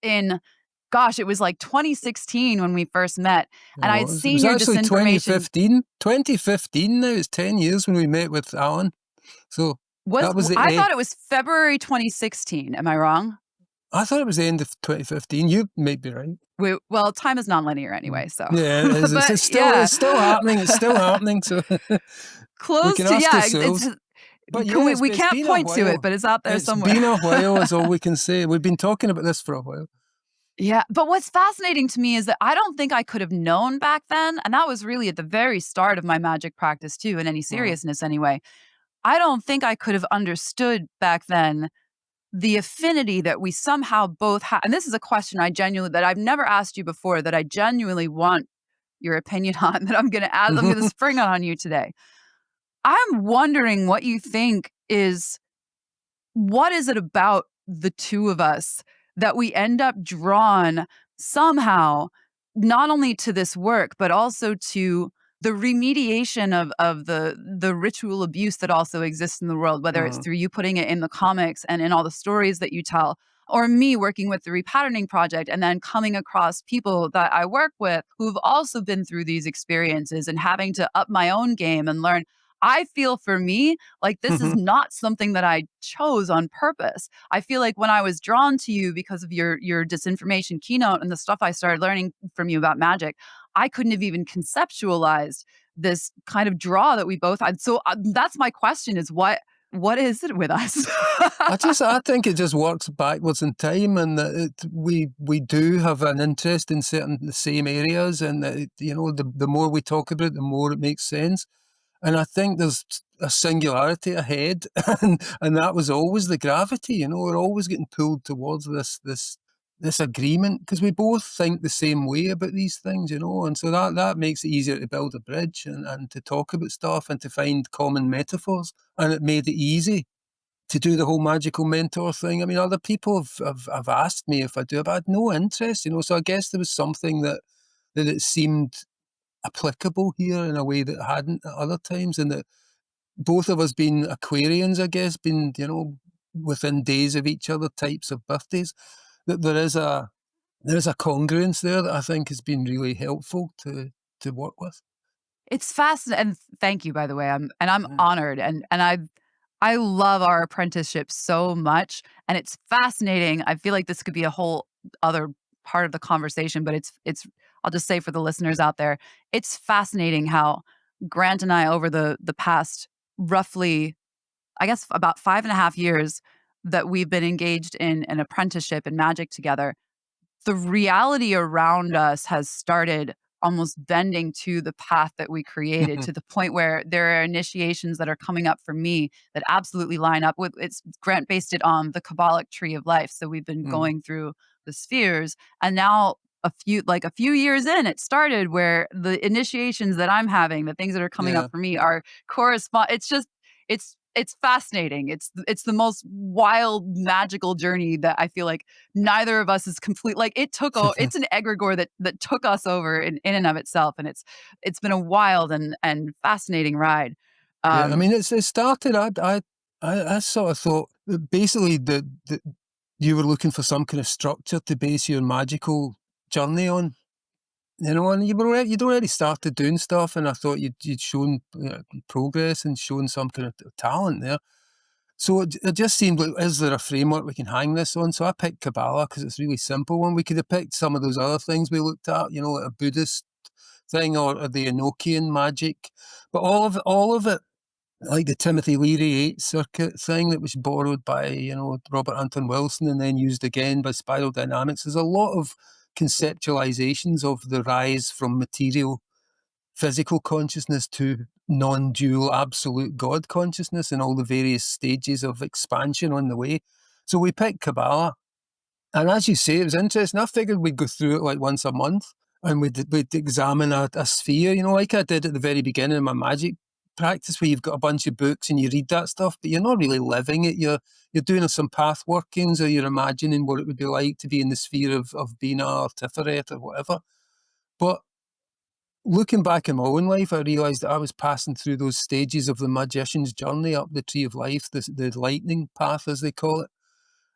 in, gosh, it was like 2016 when we first met, It and I'd was. It seen was your actually disinformation. 2015. 2015 now. It's 10 years when we met with Alan. So that was the I A. thought it was February 2016. Am I wrong? I thought it was the end of 2015. You may be right. Well, time is nonlinear Mm. anyway, so Yeah, it is. but It's yeah, still happening. It's still happening. So we close can to, ask yeah, it's ourselves. But yeah, we it's can't been point a to while. it, but it's out there It's somewhere. been a while is all we can say. We've been talking about this for a while. Yeah, but what's fascinating to me is that I don't think I could have known back then, and that was really at the very start of my magic practice too, in any seriousness anyway. I don't think I could have understood back then the affinity that we somehow both have. And this is a question that I've never asked you before, that I genuinely want your opinion on, that I'm going to ask, I'm going to spring on you today. I'm wondering what is it about the two of us that we end up drawn somehow, not only to this work, but also to the remediation of the ritual abuse that also exists in the world, whether it's through you putting it in the comics and in all the stories that you tell, or me working with the repatterning project and then coming across people that I work with who've also been through these experiences and having to up my own game and learn. I feel for me like this is not something that I chose on purpose. I feel like when I was drawn to you because of your disinformation keynote and the stuff I started learning from you about magic, I couldn't have even conceptualized this kind of draw that we both had. So that's my question: is what is it with us? I think it just works backwards in time, and that we do have an interest in the same areas, and the more we talk about it, the more it makes sense. And I think there's a singularity ahead, and that was always the gravity. We're always getting pulled towards this agreement because we both think the same way about these things. And so that makes it easier to build a bridge and to talk about stuff and to find common metaphors. And it made it easy to do the whole magical mentor thing. I mean, other people have asked me if I do it, but I had no interest. So I guess there was something that it seemed applicable here in a way that hadn't at other times, and that both of us being Aquarians, I guess, being within days of each other types of birthdays, that there is a congruence there that I think has been really helpful to work with. It's fascinating, and thank you, by the way. I'm Yeah. honored, and I love our apprenticeship so much, and it's fascinating. I feel like this could be a whole other part of the conversation, but it's I'll just say for the listeners out there, it's fascinating how Grant and I over the past roughly, I guess, about 5.5 years that we've been engaged in an apprenticeship in magic together, the reality around us has started almost bending to the path that we created, to the point where there are initiations that are coming up for me that absolutely line up with it's Grant based it on the Kabbalic tree of life. So we've been going through the spheres, and now a few years in, it started where the initiations that I'm having, the things that are coming Yeah. up for me are correspond. It's just it's fascinating. It's the most wild magical journey that I feel like neither of us is complete. Like it's an egregore that took us over in and of itself, and it's been a wild and fascinating ride. Yeah, I Um, mean, it started. I sort of thought that basically that you were looking for some kind of structure to base your magical journey on. And you'd already started doing stuff, and I thought you'd shown progress and shown some kind of talent there. So it just seemed like, is there a framework we can hang this on? So I picked Kabbalah because it's a really simple one. We could have picked some of those other things we looked at, like a Buddhist thing or the Enochian magic, but all of it, like the Timothy Leary 8 circuit thing that was borrowed by, Robert Anton Wilson and then used again by Spiral Dynamics. There's a lot of conceptualizations of the rise from material physical consciousness to non-dual absolute God consciousness and all the various stages of expansion on the way. So we picked Kabbalah. And as you say, it was interesting. I figured we'd go through it like once a month and we'd examine a sphere, like I did at the very beginning of my magic practice, where you've got a bunch of books and you read that stuff, but you're not really living it. You're doing some path workings, or you're imagining what it would be like to be in the sphere of Bina or Tiferet or whatever. But looking back in my own life, I realised that I was passing through those stages of the magician's journey up the tree of life, the lightning path, as they call it.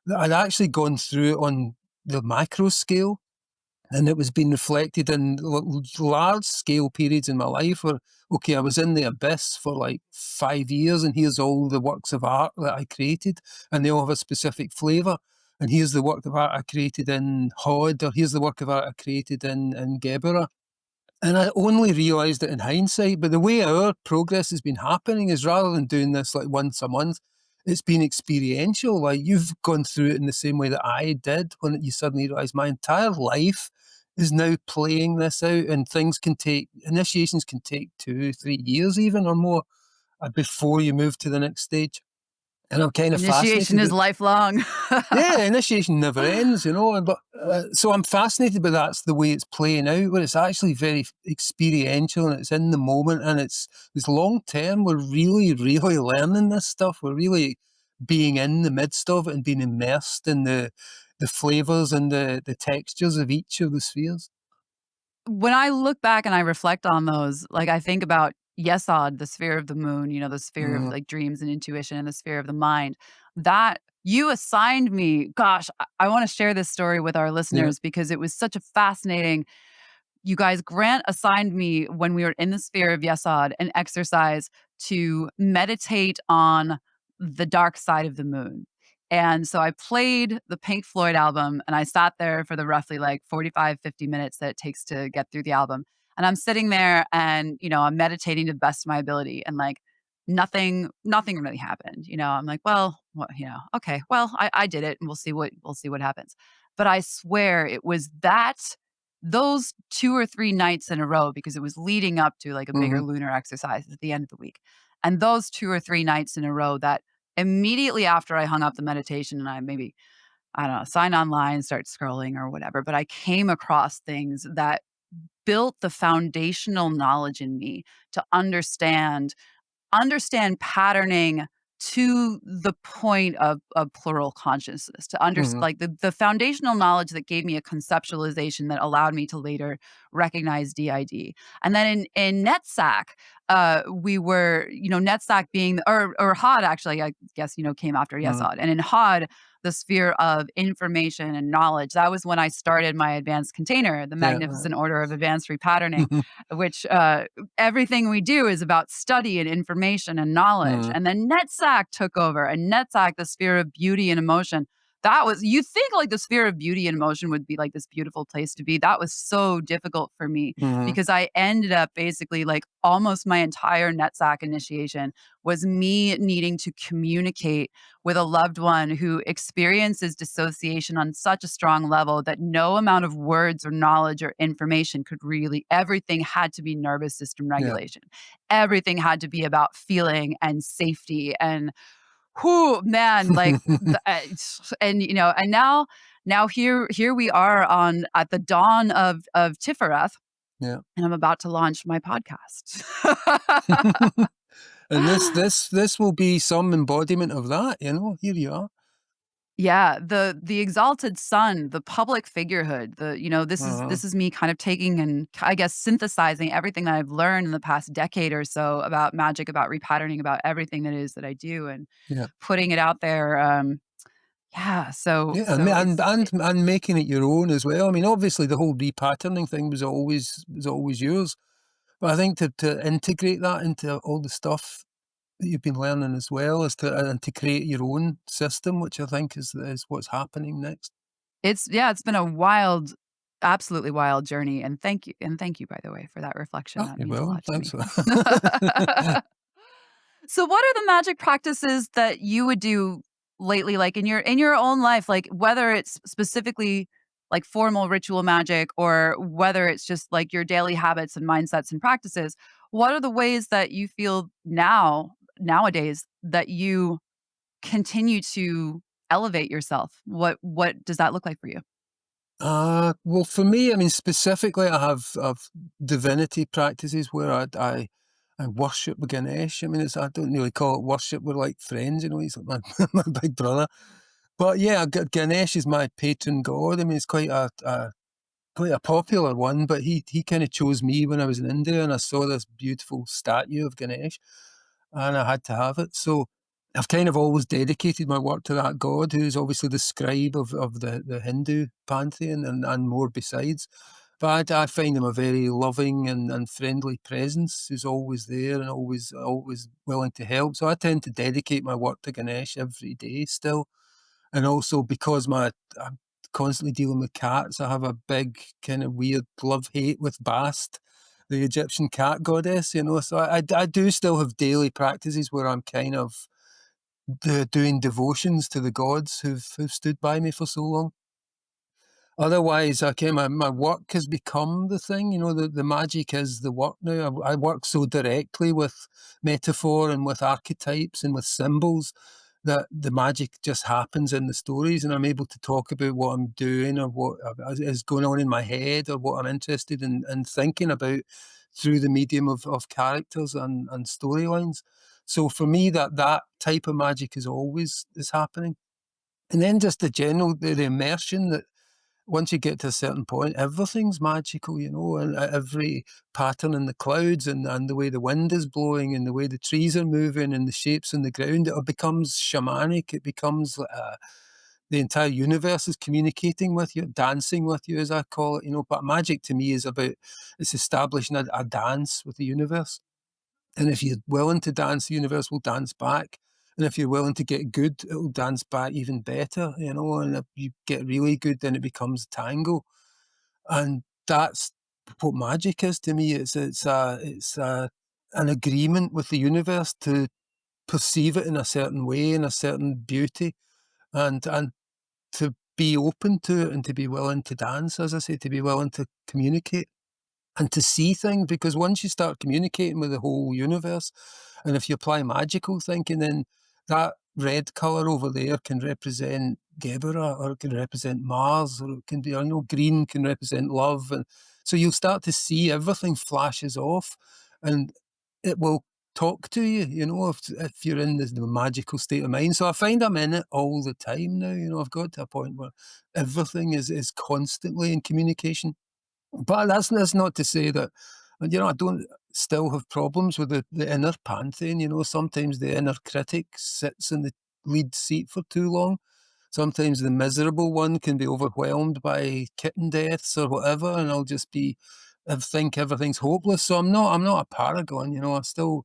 That I'd actually gone through it on the macro scale, and it was being reflected in large scale periods in my life where, okay, I was in the abyss for like 5 years, and here's all the works of art that I created, and they all have a specific flavour. And here's the work of art I created in Hod, or here's the work of art I created in Geberah. And I only realised it in hindsight, but the way our progress has been happening is rather than doing this like once a month, it's been experiential. Like you've gone through it in the same way that I did when you suddenly realise my entire life is now playing this out, and initiations can take 2, 3 years even or more before you move to the next stage. And I'm kind of Initiation fascinated is lifelong. yeah, initiation never ends, but so I'm fascinated by that's the way it's playing out, where it's actually very experiential and it's in the moment and it's long term. We're really, really learning this stuff. We're really being in the midst of it and being immersed in the flavors and the textures of each of the spheres. When I look back and I reflect on those, like, I think about Yesod, the sphere of the moon, the sphere of, Mhm. like, dreams and intuition, and the sphere of the mind, that you assigned me. Gosh, I wanna share this story with our Yeah. listeners because it was such a fascinating. You guys, Grant assigned me when we were in the sphere of Yesod an exercise to meditate on the dark side of the moon. And so I played the Pink Floyd album and I sat there for the roughly like 45, 50 minutes that it takes to get through the album. And I'm sitting there and, I'm meditating to the best of my ability and like nothing really happened. I'm like, well, what, okay, well, I did it and we'll see what happens. But I swear it was those 2 or 3 nights in a row because it was leading up to, like, a bigger Mhm. lunar exercise at the end of the week, and those 2 or 3 nights in a row that immediately after I hung up the meditation and I maybe, I don't know, signed online, start scrolling or whatever, but I came across things that built the foundational knowledge in me to understand patterning to the point of plural consciousness, to Mhm. like the foundational knowledge that gave me a conceptualization that allowed me to later recognize DID. And then in NetSac, we were, NetSac being or HOD actually, I guess, came after Mhm. YesOD. And in HOD, the sphere of information and knowledge, that was when I started my advanced container, the Yeah. Magnificent Order of Advanced Repatterning, which everything we do is about study and information and knowledge. Mhm. And then NetSac took over, and NetSac, the sphere of beauty and emotion. That was, you think like the sphere of beauty and emotion would be like this beautiful place to be. That was so difficult for me Mhm. because I ended up basically like almost my entire NetSac initiation was me needing to communicate with a loved one who experiences dissociation on such a strong level that no amount of words or knowledge or information could really, everything had to be nervous system Yeah. regulation. Everything had to be about feeling and safety and whoo, man, like, and now here we are on at the dawn of Tifereth, Yeah. and I'm about to launch my podcast. And this will be some embodiment of that, Here you are. Yeah, the exalted son, the public figurehood, this is Uh-huh. this is me kind of taking and I guess synthesizing everything that I've learned in the past decade or so about magic, about repatterning, about everything that is that I do and Yeah. putting it out there. Yeah, so Yeah, and so ma it's and making it your own as well. I mean, obviously, the whole repatterning thing was always yours, but I think to integrate that into all the stuff that you've been learning as well is to create your own system, which I think is what's happening next. it's been a wild, absolutely wild journey, and thank you, by the way, for that reflection. Oh, That you're means a welcome. lot to Thanks me. for that. So what are the magic practices that you would do lately, like in your own life, like whether it's specifically like formal ritual magic or whether it's just like your daily habits and mindsets and practices? What are the ways that you feel nowadays that you continue to elevate yourself? What does that look like for you? Well, for me, I mean, specifically, I have divinity practices where I worship Ganesh. I mean, I don't really call it worship. We're like friends, He's like my my big brother. But yeah, Ganesh is my patron god. I mean, it's quite a popular one, but he kind of chose me when I was in India and I saw this beautiful statue of Ganesh and I had to have it. So I've kind of always dedicated my work to that god, who's obviously the scribe of the Hindu pantheon and more besides. But I find him a very loving and friendly presence who's always there and always willing to help. So I tend to dedicate my work to Ganesh every day still. And also because I'm constantly dealing with cats, I have a big kind of weird love hate with Bast. the Egyptian cat goddess, So I do still have daily practices where I'm kind of doing devotions to the gods who've stood by me for so long. Otherwise, my work has become the thing. The magic is the work now. I work so directly with metaphor and with archetypes and with symbols that the magic just happens in the stories, and I'm able to talk about what I'm doing or what is going on in my head or what I'm interested in thinking about through the medium of characters and storylines. So for me, that type of magic is happening. And then just the immersion that once you get to a certain point, everything's magical, and every pattern in the clouds and the way the wind is blowing and the way the trees are moving and the shapes in the ground, it becomes shamanic. It becomes the entire universe is communicating with you, dancing with you, as I call it, But magic to me is about it's establishing a dance with the universe. And if you're willing to dance, the universe will dance back. And if you're willing to get good, it'll dance back even better, And if you get really good, then it becomes tango. And that's what magic is to me. It's an agreement with the universe to perceive it in a certain way, in a certain beauty, and to be open to it and to be willing to dance, as I say, to be willing to communicate and to see things, because once you start communicating with the whole universe, and if you apply magical thinking, then that red colour over there can represent Geburah, or it can represent Mars, or it can be, green can represent love. And so you'll start to see everything flashes off, and it will talk to you, if you're in the magical state of mind. So I find I'm in it all the time now. I've got to a point where everything is constantly in communication. But that's not to say that, I don't still have problems with the inner pantheon. Sometimes the inner critic sits in the lead seat for too long. Sometimes the miserable one can be overwhelmed by kitten deaths or whatever, and I think everything's hopeless. So I'm not a paragon. I still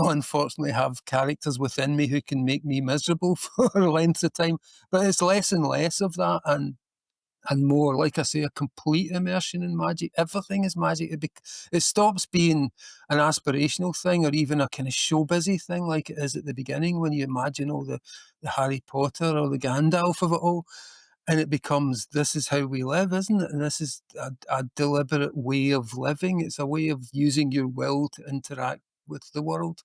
unfortunately have characters within me who can make me miserable for lengths of time, but it's less and less of that, and more, like I say, a complete immersion in magic. Everything is magic. It stops being an aspirational thing or even a kind of show busy thing like it is at the beginning when you imagine all the Harry Potter or the Gandalf of it all. And it becomes, this is how we live, isn't it? And this is a deliberate way of living. It's a way of using your will to interact with the world.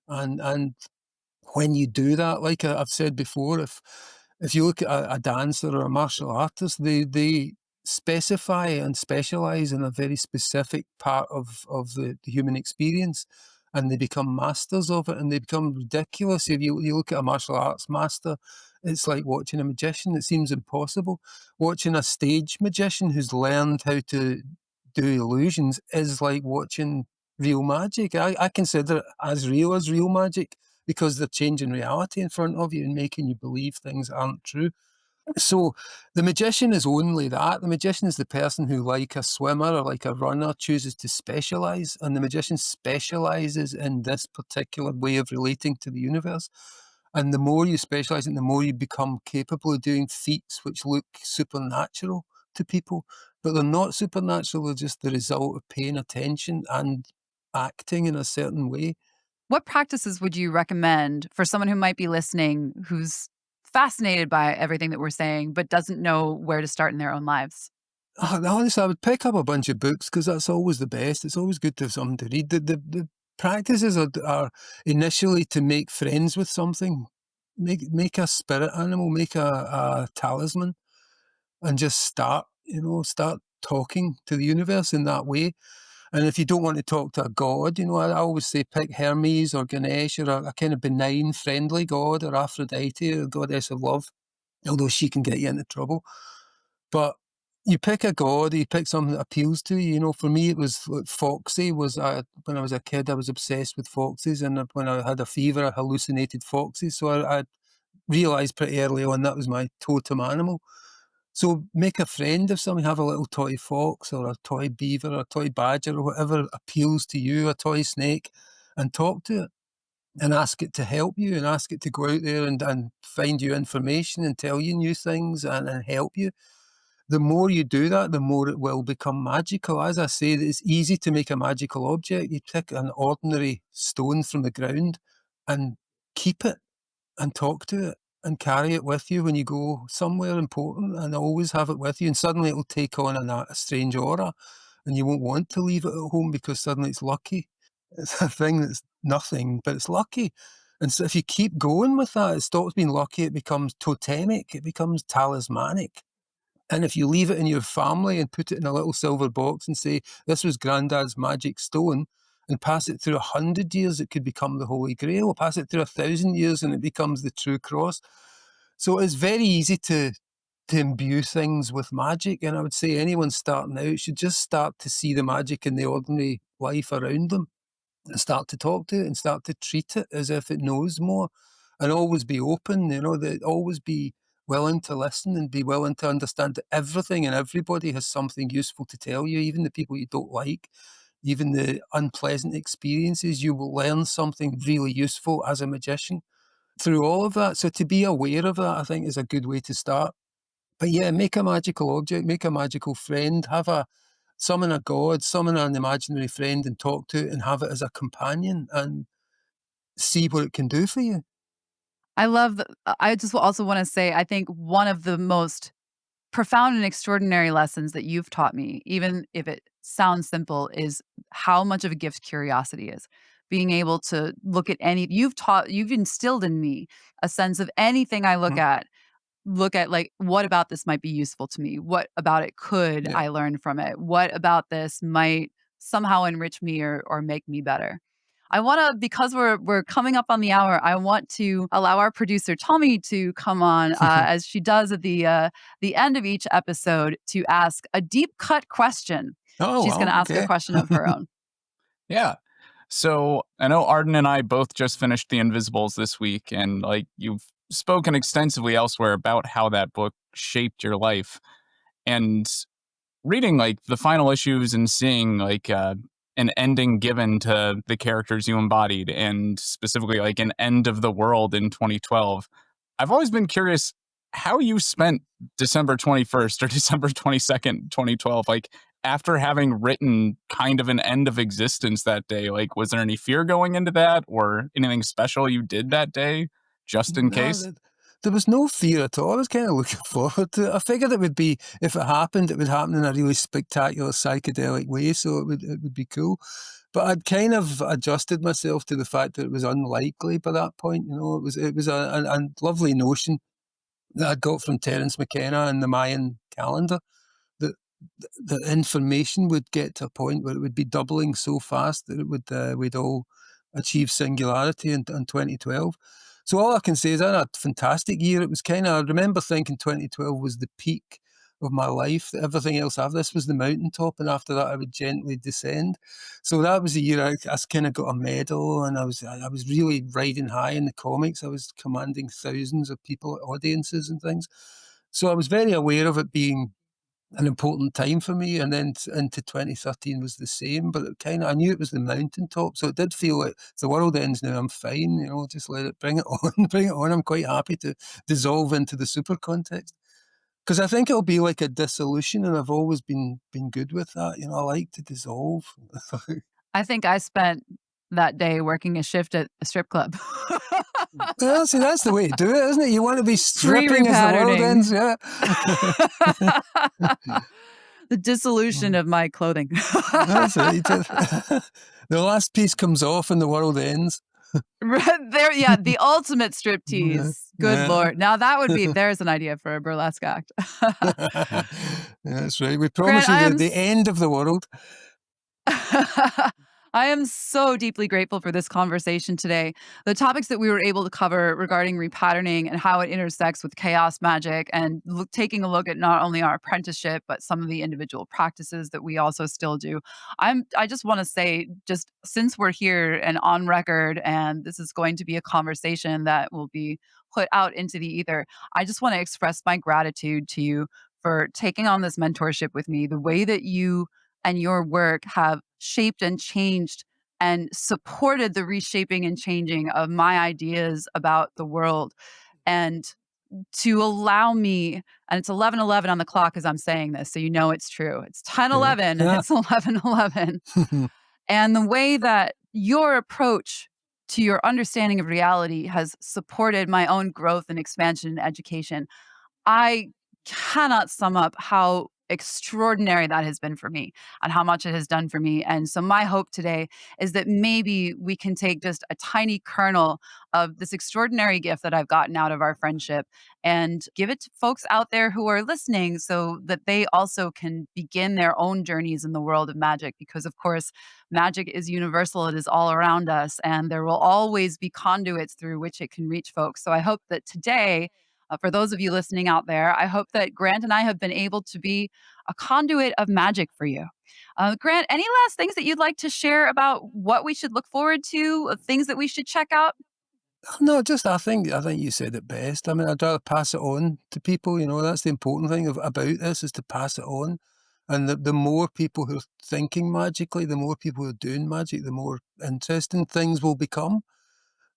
And when you do that, like I've said before, if you look at a dancer or a martial artist, they specify and specialize in a very specific part of the human experience, and they become masters of it, and they become ridiculous. If you look at a martial arts master, it's like watching a magician. It seems impossible. Watching a stage magician who's learned how to do illusions is like watching real magic. I consider it as real magic, because they're changing reality in front of you and making you believe things aren't true. So the magician is only that. The magician is the person who, like a swimmer or like a runner, chooses to specialize, and the magician specializes in this particular way of relating to the universe. And the more you specialize in, the more you become capable of doing feats which look supernatural to people, but they're not supernatural. They're just the result of paying attention and acting in a certain way. What practices would you recommend for someone who might be listening who's fascinated by everything that we're saying, but doesn't know where to start in their own lives? Honestly, I would pick up a bunch of books because that's always the best. It's always good to have something to read. The practices are initially to make friends with something, make a spirit animal, make a talisman, and just start talking to the universe in that way. And if you don't want to talk to a god, I always say pick Hermes or Ganesh, or a kind of benign, friendly god, or Aphrodite, the goddess of love, although she can get you into trouble. But you pick a god, you pick something that appeals to you. For me, it was like Foxy. When I was a kid, I was obsessed with foxes, and when I had a fever, I hallucinated foxes. So I realised pretty early on that was my totem animal. So make a friend of something, have a little toy fox or a toy beaver or a toy badger or whatever appeals to you, a toy snake, and talk to it and ask it to help you and ask it to go out there and find you information and tell you new things and help you. the more you do that, the more it will become magical. As I say, it's easy to make a magical object. You pick an ordinary stone from the ground and keep it and talk to it and carry it with you when you go somewhere important, and always have it with you. And suddenly it'll take on a strange aura, and you won't want to leave it at home because suddenly it's lucky. It's a thing that's nothing, but it's lucky. And so if you keep going with that, it stops being lucky. It becomes totemic. It becomes talismanic. And if you leave it in your family and put it in a little silver box and say, this was Grandad's magic stone, and pass it through 100 years, it could become the Holy Grail. Pass it through 1,000 years and it becomes the true cross. So it's very easy to imbue things with magic. And I would say anyone starting out should just start to see the magic in the ordinary life around them, and start to talk to it and start to treat it as if it knows more, and always be open, that always be willing to listen and be willing to understand that everything and everybody has something useful to tell you, even the people you don't like, even the unpleasant experiences. You will learn something really useful as a magician through all of that. So to be aware of that, I think, is a good way to start. But yeah, make a magical object, make a magical friend, summon a god, summon an imaginary friend and talk to it and have it as a companion and see what it can do for you. I just also want to say, I think one of the most profound and extraordinary lessons that you've taught me, even if it sounds simple, is how much of a gift curiosity is. Being able to look at you've instilled in me a sense of anything I Mhm. look at like, what about this might be useful to me? What about it could Yeah. I learn from it? What about this might somehow enrich me or make me better? I want to, because we're coming up on the hour, I want to allow our producer Tomi to come on, as she does at the end of each episode, to ask a deep cut question. Oh, She's going well, to ask a okay. question of her own. Yeah. So I know Arden and I both just finished The Invisibles this week, and like you've spoken extensively elsewhere about how that book shaped your life. And reading like the final issues and seeing like an ending given to the characters you embodied, and specifically like an end of the world in 2012, I've always been curious how you spent December 21st or December 22nd, 2012, like after having written kind of an end of existence that day. Like, was there any fear going into that or anything special you did that day just in No, case? there was no fear at all. I was kind of looking forward to it. I figured it would be, if it happened, it would happen in a really spectacular psychedelic way, so it would be cool. But I'd kind of adjusted myself to the fact that it was unlikely by that point. It was a lovely notion that I got from Terence McKenna and the Mayan calendar, that the information would get to a point where it would be doubling so fast that we'd all achieve singularity in 2012. So all I can say is I had a fantastic year. It was I remember thinking 2012 was the peak of my life. Everything else after this was the mountaintop, and after that I would gently descend. So that was the year I kind of got a medal, and I was really riding high in the comics. I was commanding thousands of people at audiences and things. So I was very aware of it being an important time for me, and then into 2013 was the same. But I knew it was the mountaintop, so it did feel like if the world ends now, I'm fine. Just let it, bring it on, bring it on. I'm quite happy to dissolve into the super context, because I think it'll be like a dissolution, and I've always been good with that. I like to dissolve. I think I spent that day working a shift at a strip club. Well, see, that's the way to do it, isn't it? You want to be Free stripping as the world repatterning. ends, yeah. The dissolution of my clothing. That's it. The last piece comes off and the world ends. There, yeah, the ultimate striptease. Good Yeah. Lord. Now there's an idea for a burlesque act. That's right. We Grant, promise you the end of the world. I am so deeply grateful for this conversation today. The topics that we were able to cover regarding repatterning and how it intersects with chaos magic, and taking a look at not only our apprenticeship, but some of the individual practices that we also still do. I just want to say, just since we're here and on record, and this is going to be a conversation that will be put out into the ether, I just want to express my gratitude to you for taking on this mentorship with me. The way that you and your work have shaped and changed and supported the reshaping and changing of my ideas about the world. And to allow me, and it's 11:11 on the clock as I'm saying this, so you know it's true. It's 10:11, Yeah. it's 11:11. And the way that your approach to your understanding of reality has supported my own growth and expansion in education, I cannot sum up how extraordinary that has been for me and how much it has done for me. And so my hope today is that maybe we can take just a tiny kernel of this extraordinary gift that I've gotten out of our friendship and give it to folks out there who are listening so that they also can begin their own journeys in the world of magic. Because of course, magic is universal. It is all around us, and there will always be conduits through which it can reach folks. So I hope that today, for those of you listening out there, I hope that Grant and I have been able to be a conduit of magic for you. Grant, any last things that you'd like to share about what we should look forward to, things that we should check out? No, just I think you said it best. I mean, I'd rather pass it on to people. That's the important thing about this, is to pass it on. And the more people who are thinking magically, the more people who are doing magic, the more interesting things will become.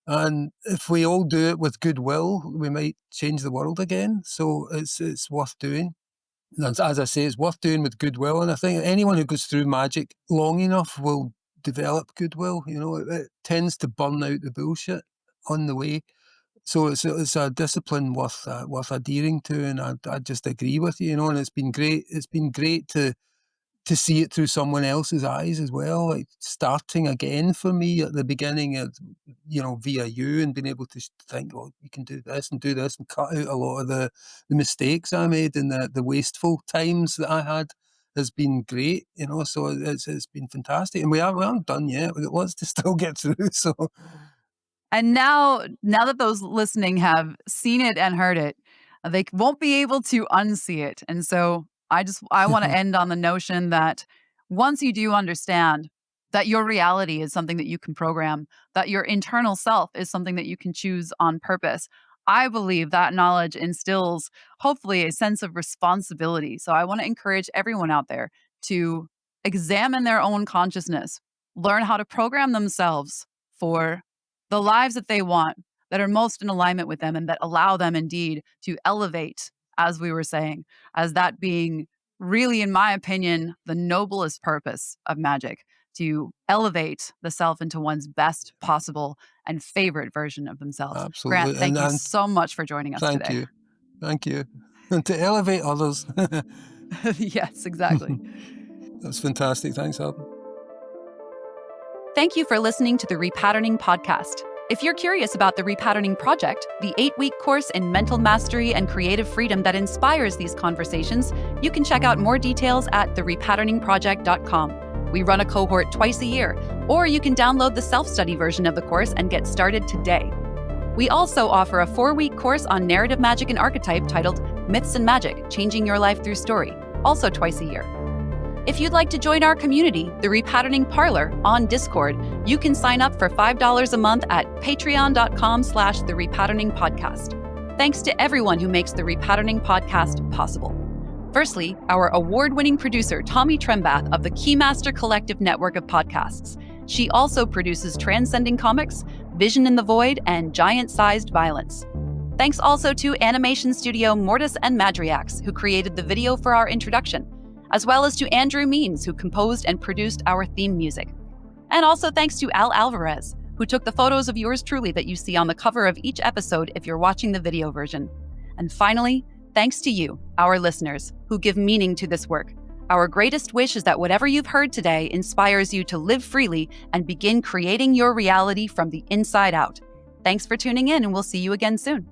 And if we all do it with goodwill, we might change the world again. So it's worth doing. And as I say, it's worth doing with goodwill. And I think anyone who goes through magic long enough will develop goodwill. It tends to burn out the bullshit on the way. So it's a discipline worth adhering to. And I just agree with you. And it's been great. It's been great to see it through someone else's eyes as well, like starting again for me at the beginning of, via you, and being able to think, well, you can do this and cut out a lot of the mistakes I made and the wasteful times that I had has been great, so it's been fantastic. And we aren't done yet. We've got lots to still get through, so. And now that those listening have seen it and heard it, they won't be able to unsee it. And so I want to end on the notion that once you do understand that your reality is something that you can program, that your internal self is something that you can choose on purpose, I believe that knowledge instills hopefully a sense of responsibility. So I want to encourage everyone out there to examine their own consciousness, learn how to program themselves for the lives that they want, that are most in alignment with them and that allow them indeed to elevate, as we were saying, as that being really, in my opinion, the noblest purpose of magic, to elevate the self into one's best possible and favorite version of themselves. Absolutely. Grant, thank you so much for joining us today. Thank you. And to elevate others. Yes, exactly. That's fantastic. Thanks, Arden. Thank you for listening to the Repatterning Podcast. If you're curious about the Repatterning Project, the 8-week course in mental mastery and creative freedom that inspires these conversations, you can check out more details at therepatterningproject.com. We run a cohort twice a year, or you can download the self-study version of the course and get started today. We also offer a 4-week course on narrative magic and archetype titled Myths and Magic, Changing Your Life Through Story, also twice a year. If you'd like to join our community, the Repatterning Parlor, on Discord, you can sign up for $5 a month at patreon.com/therepatterning-podcast. Thanks to everyone who makes the Repatterning Podcast possible. Firstly, our award-winning producer, Tomi Trembath of the Keymaster Collective network of podcasts. She also produces Transcending Comics, Vision in the Void, and Giant-Sized Violence. Thanks also to animation studio Mortis and Madriax, who created the video for our introduction, as well as to Andrew Means, who composed and produced our theme music. And also thanks to Al Alvarez, who took the photos of yours truly that you see on the cover of each episode if you're watching the video version. And finally, thanks to you, our listeners, who give meaning to this work. Our greatest wish is that whatever you've heard today inspires you to live freely and begin creating your reality from the inside out. Thanks for tuning in, and we'll see you again soon.